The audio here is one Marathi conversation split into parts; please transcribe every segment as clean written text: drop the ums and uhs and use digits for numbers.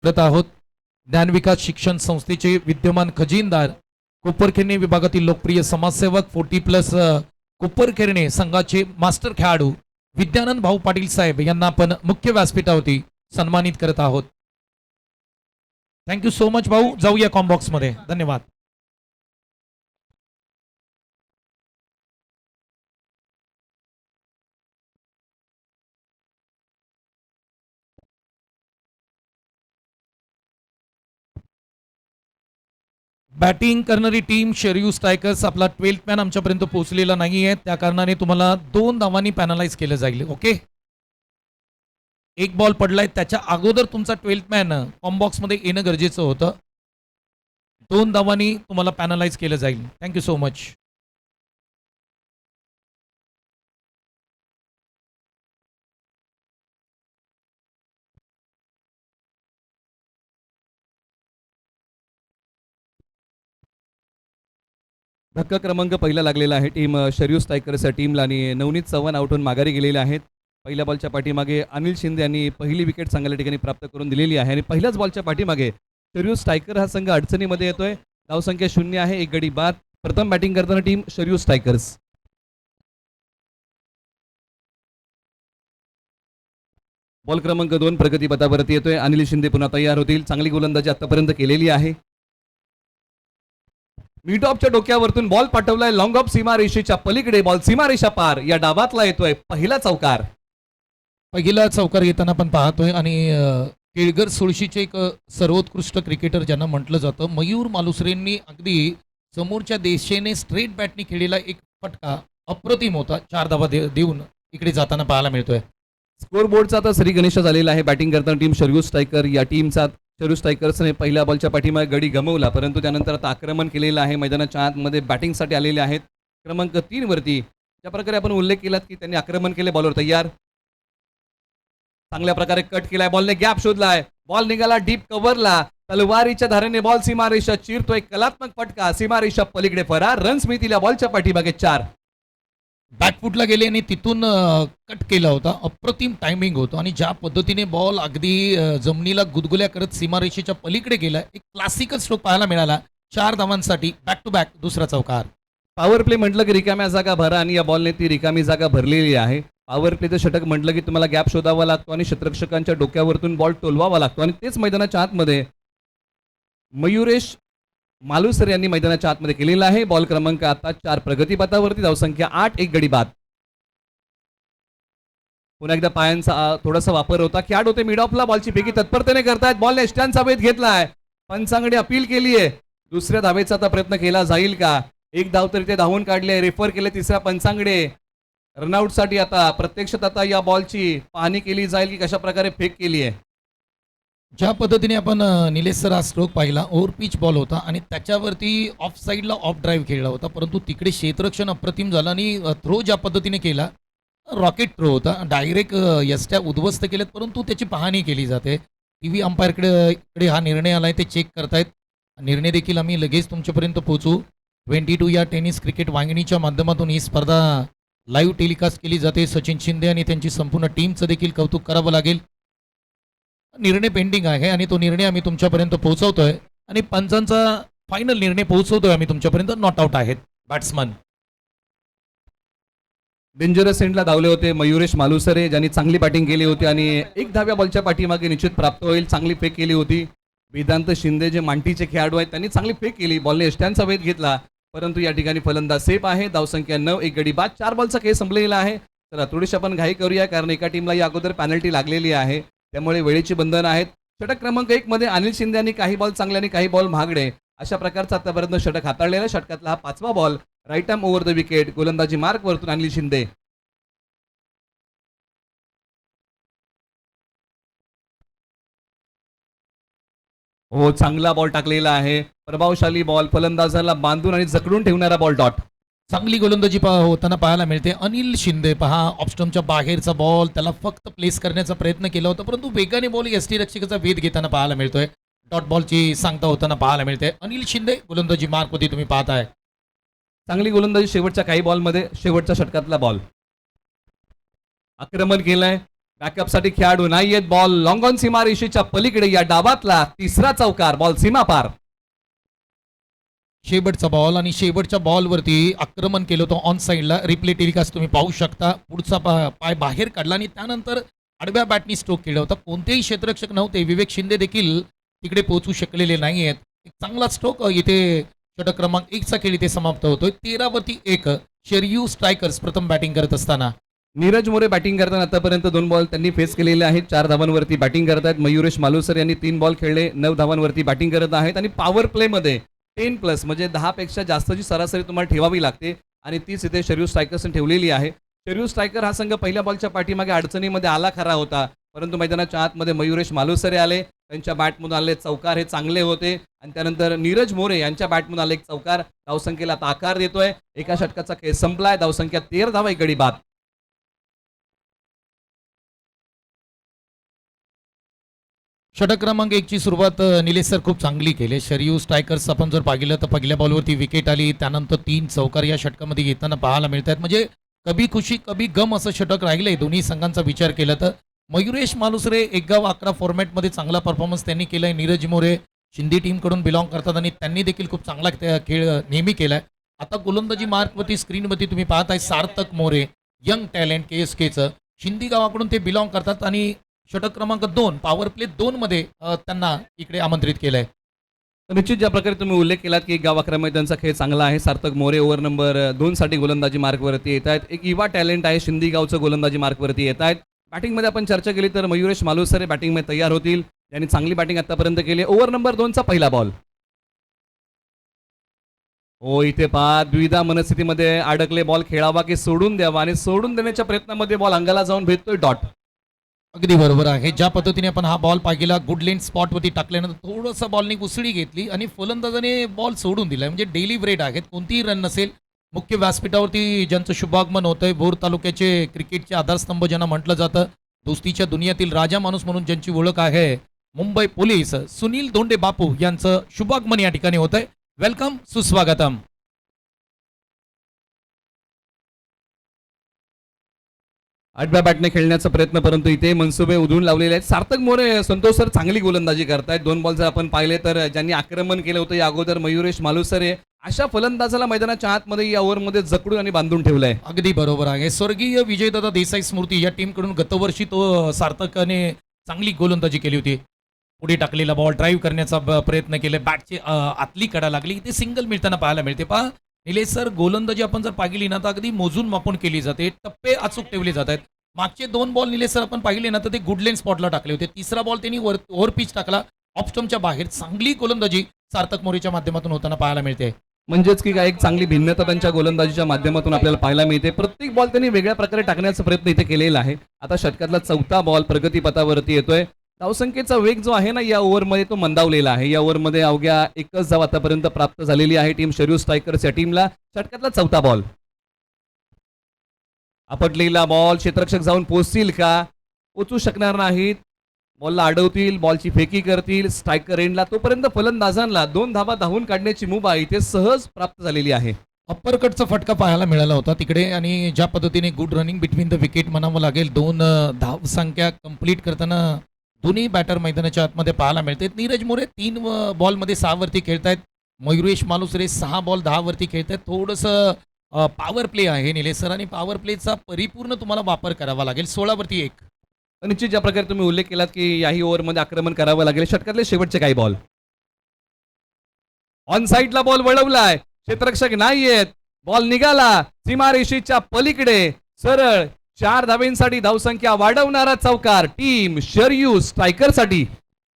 करत आहोत. ज्ञानविकास शिक्षण संस्थेचे विद्यमान खजिनदार, कोपरखैरणे विभागातील लोकप्रिय समाजसेवक 40+ कोपरखैरणे संघाचे मास्टर खेळाडू विद्यानंद भाऊ पाटील साहेब यांना आपण मुख्य व्यासपीठावरती सन्मानित करत आहोत. थँक्यू सो मच भाऊ. जाऊया कॉम्बॉक्स मध्ये. धन्यवाद. बॅटिंग करणारी टीम शेरयू स्ट्रायकर्स, आपला 12th मॅन आमच्यापर्यंत पोहोचलेला नाही आहे, त्या कारणाने तुम्हाला 2 धावांनी पॅनलाइज केलं जाईल. ओके, एक बॉल पडलाय त्याच्या अगोदर तुमचा 12th मॅन कॉम्बॉक्स मध्ये येणं गरजेचं होतं. 2 धावांनी तुम्हाला पॅनलाइज केलं जाईल. Thank you so much. धक्का क्रमांक पहिला लागलेला आहे टीम शेरयू स्ट्रायकर्स या टीमला आणि नवनीत चव्हाण आउटहून माघारी गेलेले आहेत. पहिल्या बॉलच्या पाठीमागे अनिल शिंदे यांनी पहिली विकेट चांगल्या ठिकाणी प्राप्त करून दिलेली आहे आणि पहिल्याच बॉलच्या पाठीमागे शेरयू स्ट्रायकर हा संघ अडचणीमध्ये येतोय. धावसंख्या 0 आहे, 1 गडी बाद. प्रथम बॅटिंग करताना टीम शेरयू स्ट्रायकर्स. बॉल क्रमांक 2 प्रगती पथावरती येतोय. अनिल शिंदे पुन्हा तयार होतील. चांगली गोलंदाजी आतापर्यंत केलेली आहे. मिड ऑफच्या डोक्यावरतून बॉल पाठवलाय लॉंग ऑफ सीमारेषेच्या पलीकडे. बॉल सीमारेषा पार या डावातला येतोय. पहिला चौकार. पहिला चौकार येताना आपण पाहतोय आणि केळगर सुळशीचे एक सर्वोत्कृष्ट क्रिकेटर ज्यांना म्हटलं जातं, मयूर मालुसरेंनी अगदी समोरच्या दिशेने स्ट्रेट बॅटनी खेळलेला एक फटका अप्रतिम होता. 4 धावा देऊन इकडे जाताना पाहायला मिळतोय. स्कोर बोर्डचा आता श्री गणेश झालेला आहे. बॅटिंग करताना टीम शेरयू स्ट्रायकर या टीमचा शेरयू स्ट्रायकर्सने पहिल्या बॉलच्या पाठीमागे गडी गमवला, परंतु त्यानंतर आता आक्रमण केलेलं आहे. मैदानाच्या आतमध्ये बॅटिंगसाठी आलेले आहेत. क्रमांक 3 वरती ज्या प्रकारे आपण उल्लेख केलात की त्यांनी आक्रमण केले, बॉलवर तयार, चांगल्या प्रकारे कट केलाय. बॉलने गॅप शोधलाय. बॉल निघाला डीप कव्हरला. तलवारीच्या धारेने बॉल सीमारेषा चिरतोय. कलात्मक फटका. सीमारेषा पलीकडे फरार. रन्स मिळतील या बॉलच्या पाठीमागे 4. बॅकफुटला गेले आणि तिथून कट केला होता. अप्रतिम टायमिंग होतं आणि ज्या पद्धतीने बॉल अगदी जमिनीला गुदगुल्या करत सीमारेषेच्या पलीकडे गेला, एक क्लासिकल स्ट्रोक पाहायला मिळाला. 4 धावांसाठी बॅक टू बॅक दुसरा चौकार. पॉवर प्ले म्हटलं की रिकाम्या जागा भरा आणि या बॉलने ती रिकामी जागा भरलेली आहे. पॉवर प्लेचं षटक म्हटलं की तुम्हाला गॅप शोधावा लागतो आणि क्षेत्ररक्षकांच्या डोक्यावरतून बॉल टोलवावा लागतो आणि तेच मैदानाच्या आतमध्ये मयुरेश मालुसर यांनी मैदानाच्या आतमध्ये केलेला आहे. बॉल क्रमांक आता 4 प्रगतीपथावरती. धावसंख्या 8, 1 गडी बाद. पुन्हा एकदा पायांचा थोडासा वापर होता. खेळाडू होते मिड ऑफला. बॉलची फेकी तत्परतेने करतायत. बॉलने स्टँडचा वेध घेतलाय. पंचांकडे अपील केली आहे. दुसऱ्या धावेचा आता प्रयत्न केला जाईल का? 1 धाव तरी ते धावून काढले, रेफर केले तिसऱ्या पंचांकडे. रनआउटसाठी आता प्रत्यक्षात आता या बॉलची पाहणी केली जाईल की कशा प्रकारे फेक केली आहे. ज्या पद्धतीने आपण निलेश सर हा स्ट्रोक पाहिला, ओव्हर पिच बॉल होता आणि त्याच्यावरती ऑफ साईडला ऑफ ड्राईव्ह खेळला होता, परंतु तिकडे क्षेत्ररक्षण अप्रतिम झालं आणि थ्रो ज्या पद्धतीने केला, रॉकेट थ्रो होता. डायरेक्ट यष्ट्या उद्ध्वस्त केल्यात, परंतु त्याची पाहणी केली जाते. TV अंपायरकडे हा निर्णय आलाय, ते चेक करतायत. निर्णय देखील आम्ही लगेच तुमच्यापर्यंत पोहोचू. 22 या टेनिस क्रिकेट वाहिनीच्या माध्यमातून ही स्पर्धा लाईव्ह टेलिकास्ट केली जाते. सचिन शिंदे आणि त्यांची संपूर्ण टीमचं देखील कौतुक करावं लागेल. निर्णय पेंडिंग आहे आणि तो निर्णय आम्ही तुमच्यापर्यंत पोहोचवतोय आणि पंचांचा फायनल निर्णय पोहोचवतोय आम्ही तुमच्यापर्यंत. नॉट आउट आहेत बॅट्समन. डेंजरस एंडला धावले होते मयुरेश मालुसरे, ज्यांनी चांगली बॅटिंग केली होती आणि 1 धाव्या बॉलच्या पाठीमागे निश्चित प्राप्त होईल. चांगली फेक केली होती. वेदांत शिंदे जे मांटीचे खेळाडू आहेत त्यांनी चांगली फेक केली. बॉलने स्टँडचा वेध घेतला, परंतु या ठिकाणी फलंदाज सेफ आहे. धावसंख्या 9, 1 गडी बाद. 4 बॉलचा खेळ संपलेला आहे. चला थोडीशी आपण घाई करूया, कारण एका टीमला या अगोदर पॅनल्टी लागलेली आहे, त्यामुळे वेळेची बंधन आहेत. षटक क्रमांक 1 मध्ये अनिल शिंदे यांनी काही बॉल चांगले आणि काही बॉल महागडे अशा प्रकारचा आतापर्यंत षटक हाताळलेला. षटकातला हा 5वा ball. Right arm over the wicket. गोलंदाजी मार्क वरतून अनिल शिंदे. हो, चांगला बॉल टाकलेला आहे. प्रभावशाली बॉल. फलंदाजाला बांधून आणि जकडून ठेवणारा बॉल. डॉट. चांगली गोलंदाजी होताना पाहायला मिळते. अनिल शिंदे पहा, ऑफस्टम्पच्या बाहेरचा बॉल, त्याला फक्त प्लेस करण्याचा प्रयत्न केला होता, परंतु वेगाने बॉल एसटी रक्षकाचा वेध घेताना पाहायला मिळतोय. डॉट बॉलची सांगता होताना पाहायला मिळते. अनिल शिंदे गोलंदाजी मार्क मध्ये तुम्ही पाहताय. चांगली गोलंदाजी शेवटच्या काही बॉलमध्ये. शेवटच्या षटकातला बॉल. आक्रमण केलंय. बॅकअपसाठी खेळाडू नाही आहेत. बॉल लॉंग ऑन सीमारेषेच्या पलीकडे या डावातला तिसरा चौकार, बॉल सीमा पार. शेवटचा बॉल आणि शेवटच्या बॉलवरती आक्रमण केलं होतं ऑन साईडला. रिप्ले टेलिकास्ट तुम्ही पाहू शकता. पुढचा पाय बाहेर काढला आणि त्यानंतर आडव्या बॅटनी स्ट्रोक केला होता. कोणतेही क्षेत्ररक्षक नव्हते. विवेक शिंदे देखील तिकडे पोहोचू शकलेले नाही आहेत. एक चांगला स्ट्रोक इथे षटक क्रमांक 1चा खेळ इथे समाप्त होतोय. 13 वरती 1 शेरयू स्ट्रायकर्स प्रथम बॅटिंग करत असताना. नीरज मोरे बॅटिंग करताना आतापर्यंत 2 बॉल त्यांनी फेस केलेले आहेत. 4 धावांवरती बॅटिंग करत आहेत. मयुरेश मालुसरे यांनी 3 बॉल खेळले, 9 धावांवरती बॅटिंग करत आहेत. आणि पॉवर प्ले मध्ये 10+ म्हणजे 10 पेक्षा जास्तची सरासरी तुम्हाला ठेवावी लागते आणि तीच इथे शेरयू स्ट्रायकर्सने ठेवलेली आहे. शेरयू स्ट्रायकर हा संघ पहिल्या बॉलच्या पाठीमागे अडचणीमध्ये आला खरा होता, परंतु मैदानाच्या आतमध्ये मयुरेश मालुसरे आले, त्यांच्या बॅटमधून आले चौकार हे चांगले होते. आणि त्यानंतर नीरज मोरे यांच्या बॅटमधून आले एक चौकार धावसंख्येला आता आकार देतोय. एका षटकाचा खेळ संपलाय. धावसंख्या 13 धावा एक गडी बाद. षटक क्रमांक 1ची सुरुवात निलेश सर खूप चांगली केली. शेरयू स्ट्रायकर्स आपण जर पाहिलं तर पहिल्या बॉलवरती विकेट आली, त्यानंतर 3 चौकार या षटकामध्ये येताना पाहायला मिळतात. म्हणजे कभी खुशी कभी गम असं षटक राहिलंय दोन्ही संघांचा विचार केला तर. मयुरेश मालुसरे 1/11 फॉर्मॅटमध्ये चांगला परफॉर्मन्स त्यांनी केलाय. नीरज मोरे शिंदे टीमकडून बिलॉंग करतात आणि त्यांनी देखील खूप चांगला खेळ नेहमी केलाय. आता गोलंदाजी मार्कवरती स्क्रीनवरती तुम्ही पाहताय सार्थक मोरे, यंग टॅलेंट KSKचं. शिंदी गावाकडून ते बिलॉंग करतात आणि षटक क्रमांक 2 पॉवर प्ले 2 मध्ये त्यांना इकडे आमंत्रित केलंय. तर निश्चित ज्या प्रकारे तुम्ही उल्लेख केलात की 1/11 मध्ये त्यांचा खेळ चांगला आहे. सार्थक मोरे ओव्हर नंबर 2 साठी गोलंदाजी मार्कवरती येत आहेत. एक युवा टॅलेंट आहे शिंदी गावचं गोलंदाजी मार्कवरती येत आहेत. बॅटिंगमध्ये आपण चर्चा केली तर मयुरेश मालुसरे बॅटिंगमध्ये तयार होतील. त्यांनी चांगली बॅटिंग आतापर्यंत केली. ओव्हर नंबर 2चा पहिला बॉल. हो, इथे पहा द्विधा मनस्थितीमध्ये अडकले. बॉल खेळावा की सोडून द्यावा आणि सोडून देण्याच्या प्रयत्नामध्ये बॉल अंगाला जाऊन भेटतोय डॉट. अगदी बरोबर आहे. ज्या पद्धतीने आपण हा बॉल पाहिला गुड लेंथ स्पॉटवरती टाकल्यानंतर थोडंसं बॉलनी उसळी घेतली आणि फलंदाजाने बॉल सोडून दिलाय. म्हणजे डेली ब्रेड आहेत, कोणतीही रन नसेल. मुख्य व्यासपीठावरती ज्यांचं शुभागमन होतंय, भोर तालुक्याचे क्रिकेटचे आधारस्तंभ ज्यांना म्हटलं जातं, दोस्तीच्या दुनियातील राजा माणूस म्हणून ज्यांची ओळख आहे, मुंबई पोलीस सुनील धोंडे बापू यांचं शुभागमन या ठिकाणी होतंय. वेलकम, सुस्वागतम. आठव्या बॅटने खेळण्याचा प्रयत्न, परंतु इथे मनसुबे उधळून लावलेले आहेत. सार्थक मोरे, संतोष सर चांगली गोलंदाजी करतायत. 2 बॉल जर आपण पाहिले तर ज्यांनी आक्रमण केलं होतं या अगोदर मयुरेश मालुसरे, अशा फलंदाजाला मैदानाच्या आतमध्ये या ओव्हरमध्ये जकडून आणि बांधून ठेवलंय. अगदी बरोबर आहे. स्वर्गीय विजयदादा देसाई स्मृती या टीमकडून गतवर्षी तो सार्थकाने चांगली गोलंदाजी केली होती. पुढे टाकलेला बॉल ड्राईव्ह करण्याचा प्रयत्न केला. बॅटची आतली कडा लागली. इथे सिंगल मिळताना पाहायला मिळते. पहा निलेश सर, गोलंदाजी आपण जर पाहिली ना तर अगदी मोजून मापून केली जाते. टप्पे अचूक ठेवले जात आहेत. मागचे 2 बॉल निलेश सर आपण पाहिले ना तर ते गुड लेन स्पॉटला टाकले होते. तिसरा बॉल त्यांनी ओव्हर पिच टाकला ऑफ स्टंपच्या बाहेर. चांगली गोलंदाजी सार्थक मोरेच्या माध्यमातून होताना पाहायला मिळते. म्हणजेच की काय एक चांगली भिन्नता त्यांच्या गोलंदाजीच्या माध्यमातून आपल्याला पाहायला मिळते. प्रत्येक बॉल त्यांनी वेगळ्या प्रकारे टाकण्याचा प्रयत्न इथे केलेला आहे. आता षटकातला 4था बॉल प्रगतीपथावरती येतोय. धावसंख्येचा वेग जो आहे ना या ओव्हरमध्ये तो मंदावलेला आहे. या ओव्हरमध्ये अवघ्या 1च धाव आतापर्यंत प्राप्त झालेली आहे टीम शेरयू स्ट्रायकर्स या टीमला. षटकातला 4था बॉल. आपटलेला बॉल क्षेत्ररक्षक जाऊन पोहोचतील का? पोचू शकणार नाहीत. बॉलला अडवतील, बॉलची फेकी करतील स्ट्रायकर एंडला. तोपर्यंत फलंदाजांना 2 धावा धावून काढण्याची मुभा इथे सहज प्राप्त झालेली आहे. अप्पर कटचा फटका पाहायला मिळाला होता तिकडे आणि ज्या पद्धतीने good running between the wicket म्हणावं लागेल. 2 धावसंख्या कंप्लीट करताना दोन्ही बॅटर मैदानाच्या आतमध्ये पाहायला मिळते. नीरज मोरे 3 बॉलमध्ये 6 वरती खेळतायत. मयुरेश मालुसरे 6 बॉल 10 वरती खेळतायत. थोडंसं पॉवर प्ले आहे निलेश सर आणि पॉवर प्लेचा परिपूर्ण तुम्हाला वापर करावा लागेल. 16 वरती 1. निश्चित ज्या प्रकारे तुम्ही उल्लेख केलात की याही ओव्हरमध्ये आक्रमण करावं लागेल. षटकातले शेवटचे काही बॉल. ऑन साईडला बॉल वळवलाय, क्षेत्ररक्षक नाहीयेत, बॉल निघाला सीमारेषेच्या पलीकडे. सरळ 4 धावेंसाठी धावसंख्या वाढवणारा चौकार टीम शेरयू स्ट्रायकरसाठी.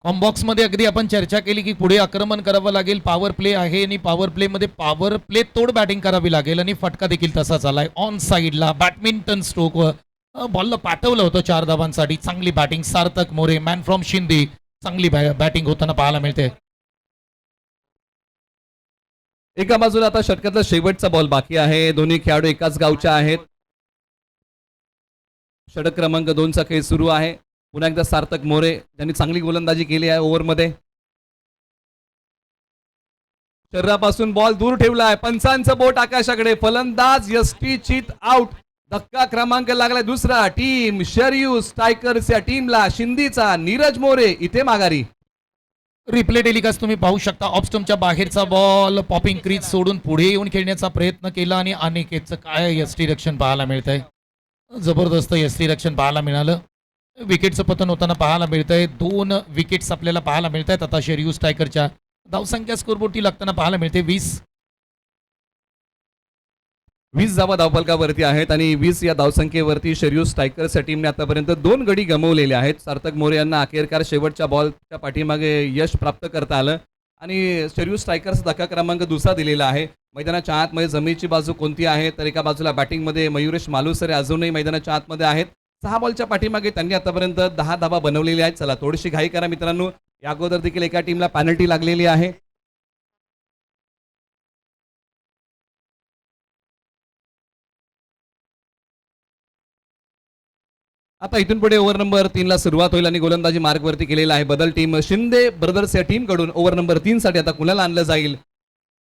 कॉम्बॉक्स मध्ये अगदी आपण चर्चा केली की पुढे आक्रमण करावं लागेल. पॉवर प्ले आहे आणि पॉवर प्ले मध्ये पॉवर प्ले तोड बॅटिंग करावी लागेल आणि फटका देखील तसा झालाय. ऑन साईडला बॅडमिंटन स्ट्रोक बॉलला पाठवलं होतं 4 धावांसाठी. चांगली batting Sarthak More, man from Shinde, चांगली बॅटिंग होताना पाहायला मिळते. एका बाजूला आता षटकातला शेवटचा बॉल बाकी आहे. दोन्ही खेळाडू एकाच गावच्या आहेत. षटक क्रमांक 2चा खेळ सुरू आहे. पुन्हा एकदा सार्थक मोरे ज्यांनी चांगली गोलंदाजी केली आहे ओव्हरमध्ये. शरीरापासून बॉल दूर ठेवलाय. पंचांचं बोट आकाशाकडे. फलंदाज यष्टी चित आउट. धक्का क्रमांक लागला दुसरा. टीम शर्यू स्ट्रायकर्स या टीमला शिंदीचा नीरज मोरे इथे माघारी. रिप्ले टेलिकास्ट तुम्ही पाहू शकता. ऑफस्टमच्या बाहेरचा बॉल पॉपिंग क्रीज सोडून पुढे येऊन खेळण्याचा प्रयत्न केला आणि अनिकेतचं काय यष्टी रक्षण पाहायला मिळतंय. जबरदस्त यष्टी रक्षण पाहायला मिळालं. विकेटचं पतन होताना पाहायला मिळतंय. 2 विकेट्स आपल्याला पाहायला मिळत आहेत. आता शेरयू स्ट्रायकरच्या धावसंख्या स्कोरबोर्डची लागताना पाहायला मिळते 20 धावा धावफलकावरती आहेत आणि 20 या धावसंख्येवरती शर्यू स्ट्रायकर्स या टीमने आतापर्यंत 2 गडी गमावलेले आहेत. सार्थक मोरे यांना अखेरकार शेवटच्या बॉलच्या पाठीमागे यश प्राप्त करता आलं आणि शर्यू स्ट्रायकर्स धक्का क्रमांक दुसरा दिलेला आहे. मैदानाच्या आतमध्ये जमिनीची बाजू कोणती आहे तर एका बाजूला बॅटिंगमध्ये मयुरेश मालुसरे अजूनही मैदानाच्या आतमध्ये आहेत. 6 बॉलच्या पाठीमागे त्यांनी आतापर्यंत 10 धावा बनवलेल्या आहेत. चला थोडीशी घाई करा मित्रांनो. या अगोदर देखील एका टीमला पॅनल्टी लागलेली आहे. आता इथून पुढे ओव्हर नंबर 3 ला सुरुवात होईल आणि गोलंदाजी मार्गवरती केलेला आहे बदल. टीम शिंदे ब्रदर्स या टीम कडून ओव्हर नंबर 3 साठी आता कुणाला आणलं जाईल.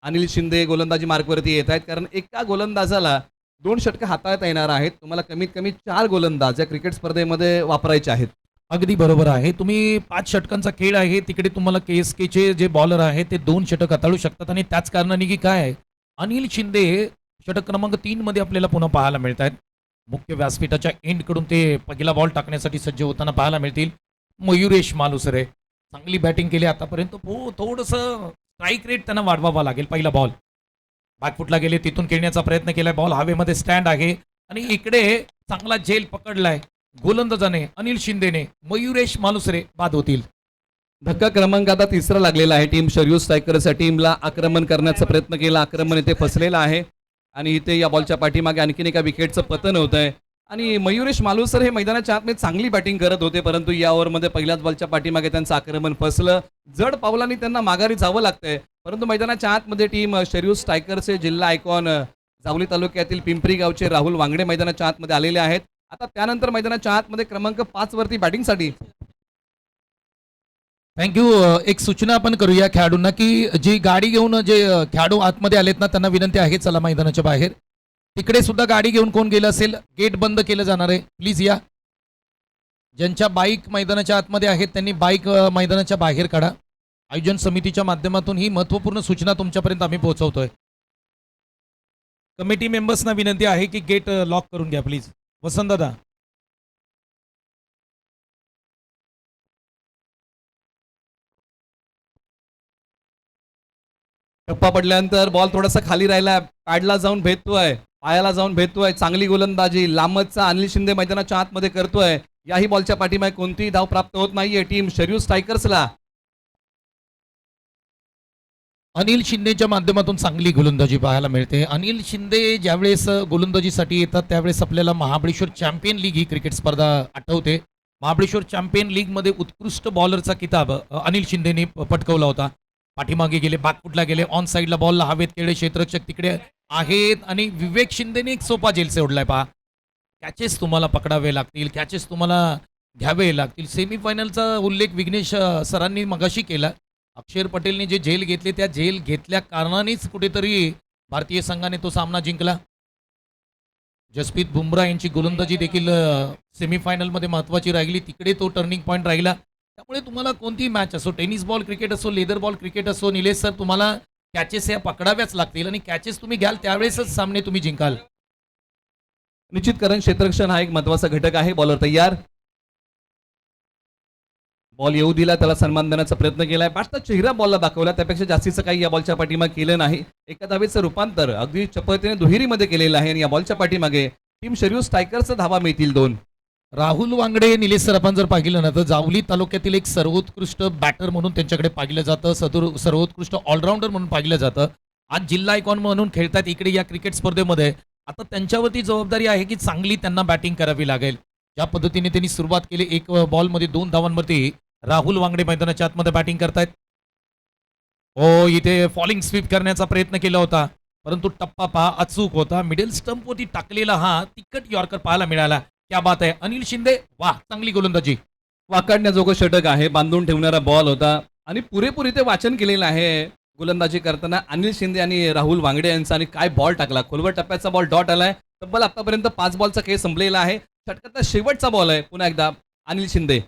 अनिल शिंदे गोलंदाजी मार्गवरती येत आहेत कारण एका गोलंदाजाला 2 षटकं हाताळता येणार आहेत. तुम्हाला कमीत कमी 4 गोलंदाज या क्रिकेट स्पर्धेमध्ये वापरायचे आहेत. अगदी बरोबर आहे. तुम्ही 5 षटकांचा खेळ आहे. तिकडे तुम्हाला केएसकेचे जे बॉलर आहेत ते 2 षटक हाताळू शकतात आणि त्याच कारणाने की काय आहे, अनिल शिंदे षटक क्रमांक 3 मध्ये आपल्याला पुन्हा पाहायला मिळत आहेत. मुख्य व्यासपीठाच्या एंडकडून ते पहिला बॉल टाकण्यासाठी सज्ज होताना पाहायला मिळतील. मयुरेश मालुसरे चांगली बॅटिंग केली आतापर्यंत. थोडंसं स्ट्राईक रेट त्यांना वाढवावा लागेल. पहिला बॉल बॅकफुटला गेले, तिथून खेळण्याचा प्रयत्न केलाय. बॉल हवेमध्ये स्टँड आहे आणि इकडे चांगला झेल पकडलाय गोलंदाजाने अनिल शिंदेने. मयुरेश मालुसरे बाद होतील. धक्का क्रमांक आता तिसरा लागलेला आहे. टीम शर्यू स्ट्रायकर्स या टीमला आक्रमण करण्याचा प्रयत्न केला. आक्रमण इथे फसलेलं आहे आणि इथे या बॉलच्या पाठीमागे आणखीन एका विकेटचं पतन होत आहे आणि मयुरेश मालुसर हे मैदानाच्या आतमध्ये चांगली बॅटिंग करत होते परंतु या ओव्हरमध्ये पहिल्याच बॉलच्या पाठीमागे त्यांचं आक्रमण फसलं. जड पावलांनी त्यांना माघारी जावं लागतंय परंतु मैदानाच्या आतमध्ये टीम शर्यू स्ट्रायकर्सचे जिल्हा आयकॉन जावली तालुक्यातील पिंपरी गावचे राहुल वांगडे मैदानाच्या आतमध्ये आलेले आहेत. आता त्यानंतर मैदानाच्या आतमध्ये क्रमांक 5 वरती बॅटिंगसाठी थँक्यू. एक सूचना आपण करूया खेळाडूंना की जी गाडी घेऊन जे खेळाडू आतमध्ये आलेत ना त्यांना विनंती आहे चला मैदानाच्या बाहेर. तिकडे सुद्धा गाडी घेऊन कोण गेलं असेल गेट बंद केलं जाणार आहे. प्लीज या. ज्यांच्या बाईक मैदानाच्या आतमध्ये आहेत त्यांनी बाईक मैदानाच्या बाहेर काढा. आयोजन समितीच्या माध्यमातून ही महत्त्वपूर्ण सूचना तुमच्यापर्यंत आम्ही पोहोचवतोय. कमिटी मेंबर्सना विनंती आहे की गेट लॉक करून घ्या प्लीज. वसंत दादा. टप्पा पडल्यानंतर बॉल थोडासा खाली राहिला. पॅडला जाऊन भेटतोय, पायाला जाऊन भेटतोय. चांगली गोलंदाजी लांबचा अनिल शिंदे मैदानाच्या आतमध्ये करतोय. याही बॉलच्या पाठीमागे कोणतीही धाव प्राप्त होत नाहीये टीम शर्यू स्ट्रायकर्सला. अनिल शिंदेच्या माध्यमातून चांगली गोलंदाजी पाहायला मिळते. अनिल शिंदे ज्यावेळेस गोलंदाजीसाठी येतात त्यावेळेस आपल्याला महाबळेश्वर चॅम्पियन लीग ही क्रिकेट स्पर्धा आठवते. महाबळेश्वर चॅम्पियन लीगमध्ये उत्कृष्ट बॉलरचा किताब अनिल शिंदेने पटकवला होता. पाठीमागे गेले, बॅकफुटला गेले, ऑन साईडला बॉलला हवेत केले, क्षेत्ररक्षक तिकडे आहेत आणि विवेक शिंदेने एक सोपा जेल सोडलाय पहा. कॅचेस तुम्हाला पकडावे लागतील, कॅचेस तुम्हाला घ्यावे लागतील. सेमीफायनलचा उल्लेख विघ्नेश सरांनी मगाशी केला. अक्षर पटेलने जे झेल घेतले त्या झेल घेतल्या कारणानेच कुठेतरी भारतीय संघाने तो सामना जिंकला. जसप्रीत बुमराह यांची गोलंदाजी देखील सेमीफायनलमध्ये महत्त्वाची राहिली. तिकडे तो टर्निंग पॉईंट राहिला. त्यामुळे तुम्हाला कोणतीही मॅच असो, टेनिस बॉल क्रिकेट असो, लेदर बॉल क्रिकेट असो, निलेश सर तुम्हाला कॅचेस या पकडाव्याच लागतील आणि कॅचेस तुम्ही घ्याल त्यावेळेसच सामने तुम्ही जिंकाल. निश्चित कारण क्षेत्ररक्षण हा एक महत्वाचा घटक आहे. बॉलर तयार. बॉल येऊ दिला, त्याला सन्मान देण्याचा प्रयत्न केलाय. बॅटचा चेहरा बॉलला दाखवला, त्यापेक्षा जास्तीचं काही या बॉलच्या पाठीमागे केलं नाही. एका धावेचं रूपांतर अगदी चपळतेने दुहेरीमध्ये केलेलं आहे आणि या बॉलच्या पाठीमागे टीम शर्यू स्ट्रायकर्सचा धावा मिळतील 2. राहुल वांगडे निलेश सर आपण जर पाहिलं ना तर जावली तालुक्यातील एक सर्वोत्कृष्ट बॅटर म्हणून त्यांच्याकडे पाहिलं जातं. सर्वोत्कृष्ट ऑलराऊंडर म्हणून पाहिलं जातं. आज जिल्हा आयकॉन म्हणून खेळतात इकडे या क्रिकेट स्पर्धेमध्ये. आता त्यांच्यावरती जबाबदारी आहे की चांगली त्यांना बॅटिंग करावी लागेल. ज्या पद्धतीने त्यांनी सुरुवात केली, एक बॉलमध्ये 2 धावांवरती राहुल वांगडे मैदानाच्या आतमध्ये बॅटिंग करतायत. हो, इथे फॉलिंग स्वीप करण्याचा प्रयत्न केला होता परंतु टप्पा पहा अचूक होता. मिडल स्टंपवरती टाकलेला हा तिकट यॉर्कर पाहायला मिळाला. क्या बात आहे अनिल शिंदे, वाह चांगली गोलंदाजी. वाकाडण्याजोगं षटक आहे. बांधून ठेवणारा बॉल होता आणि पुरेपूर इथे वाचन केलेलं आहे गोलंदाजी करताना अनिल शिंदे आणि राहुल वांगडे यांचा. आणि काय बॉल टाकला, खोलवर टप्प्याचा बॉल डॉट आलाय तब्बल आतापर्यंत 5 बॉलचा खेळ संपलेला आहे. षटकातला शेवटचा बॉल आहे पुन्हा एकदा अनिल शिंदे.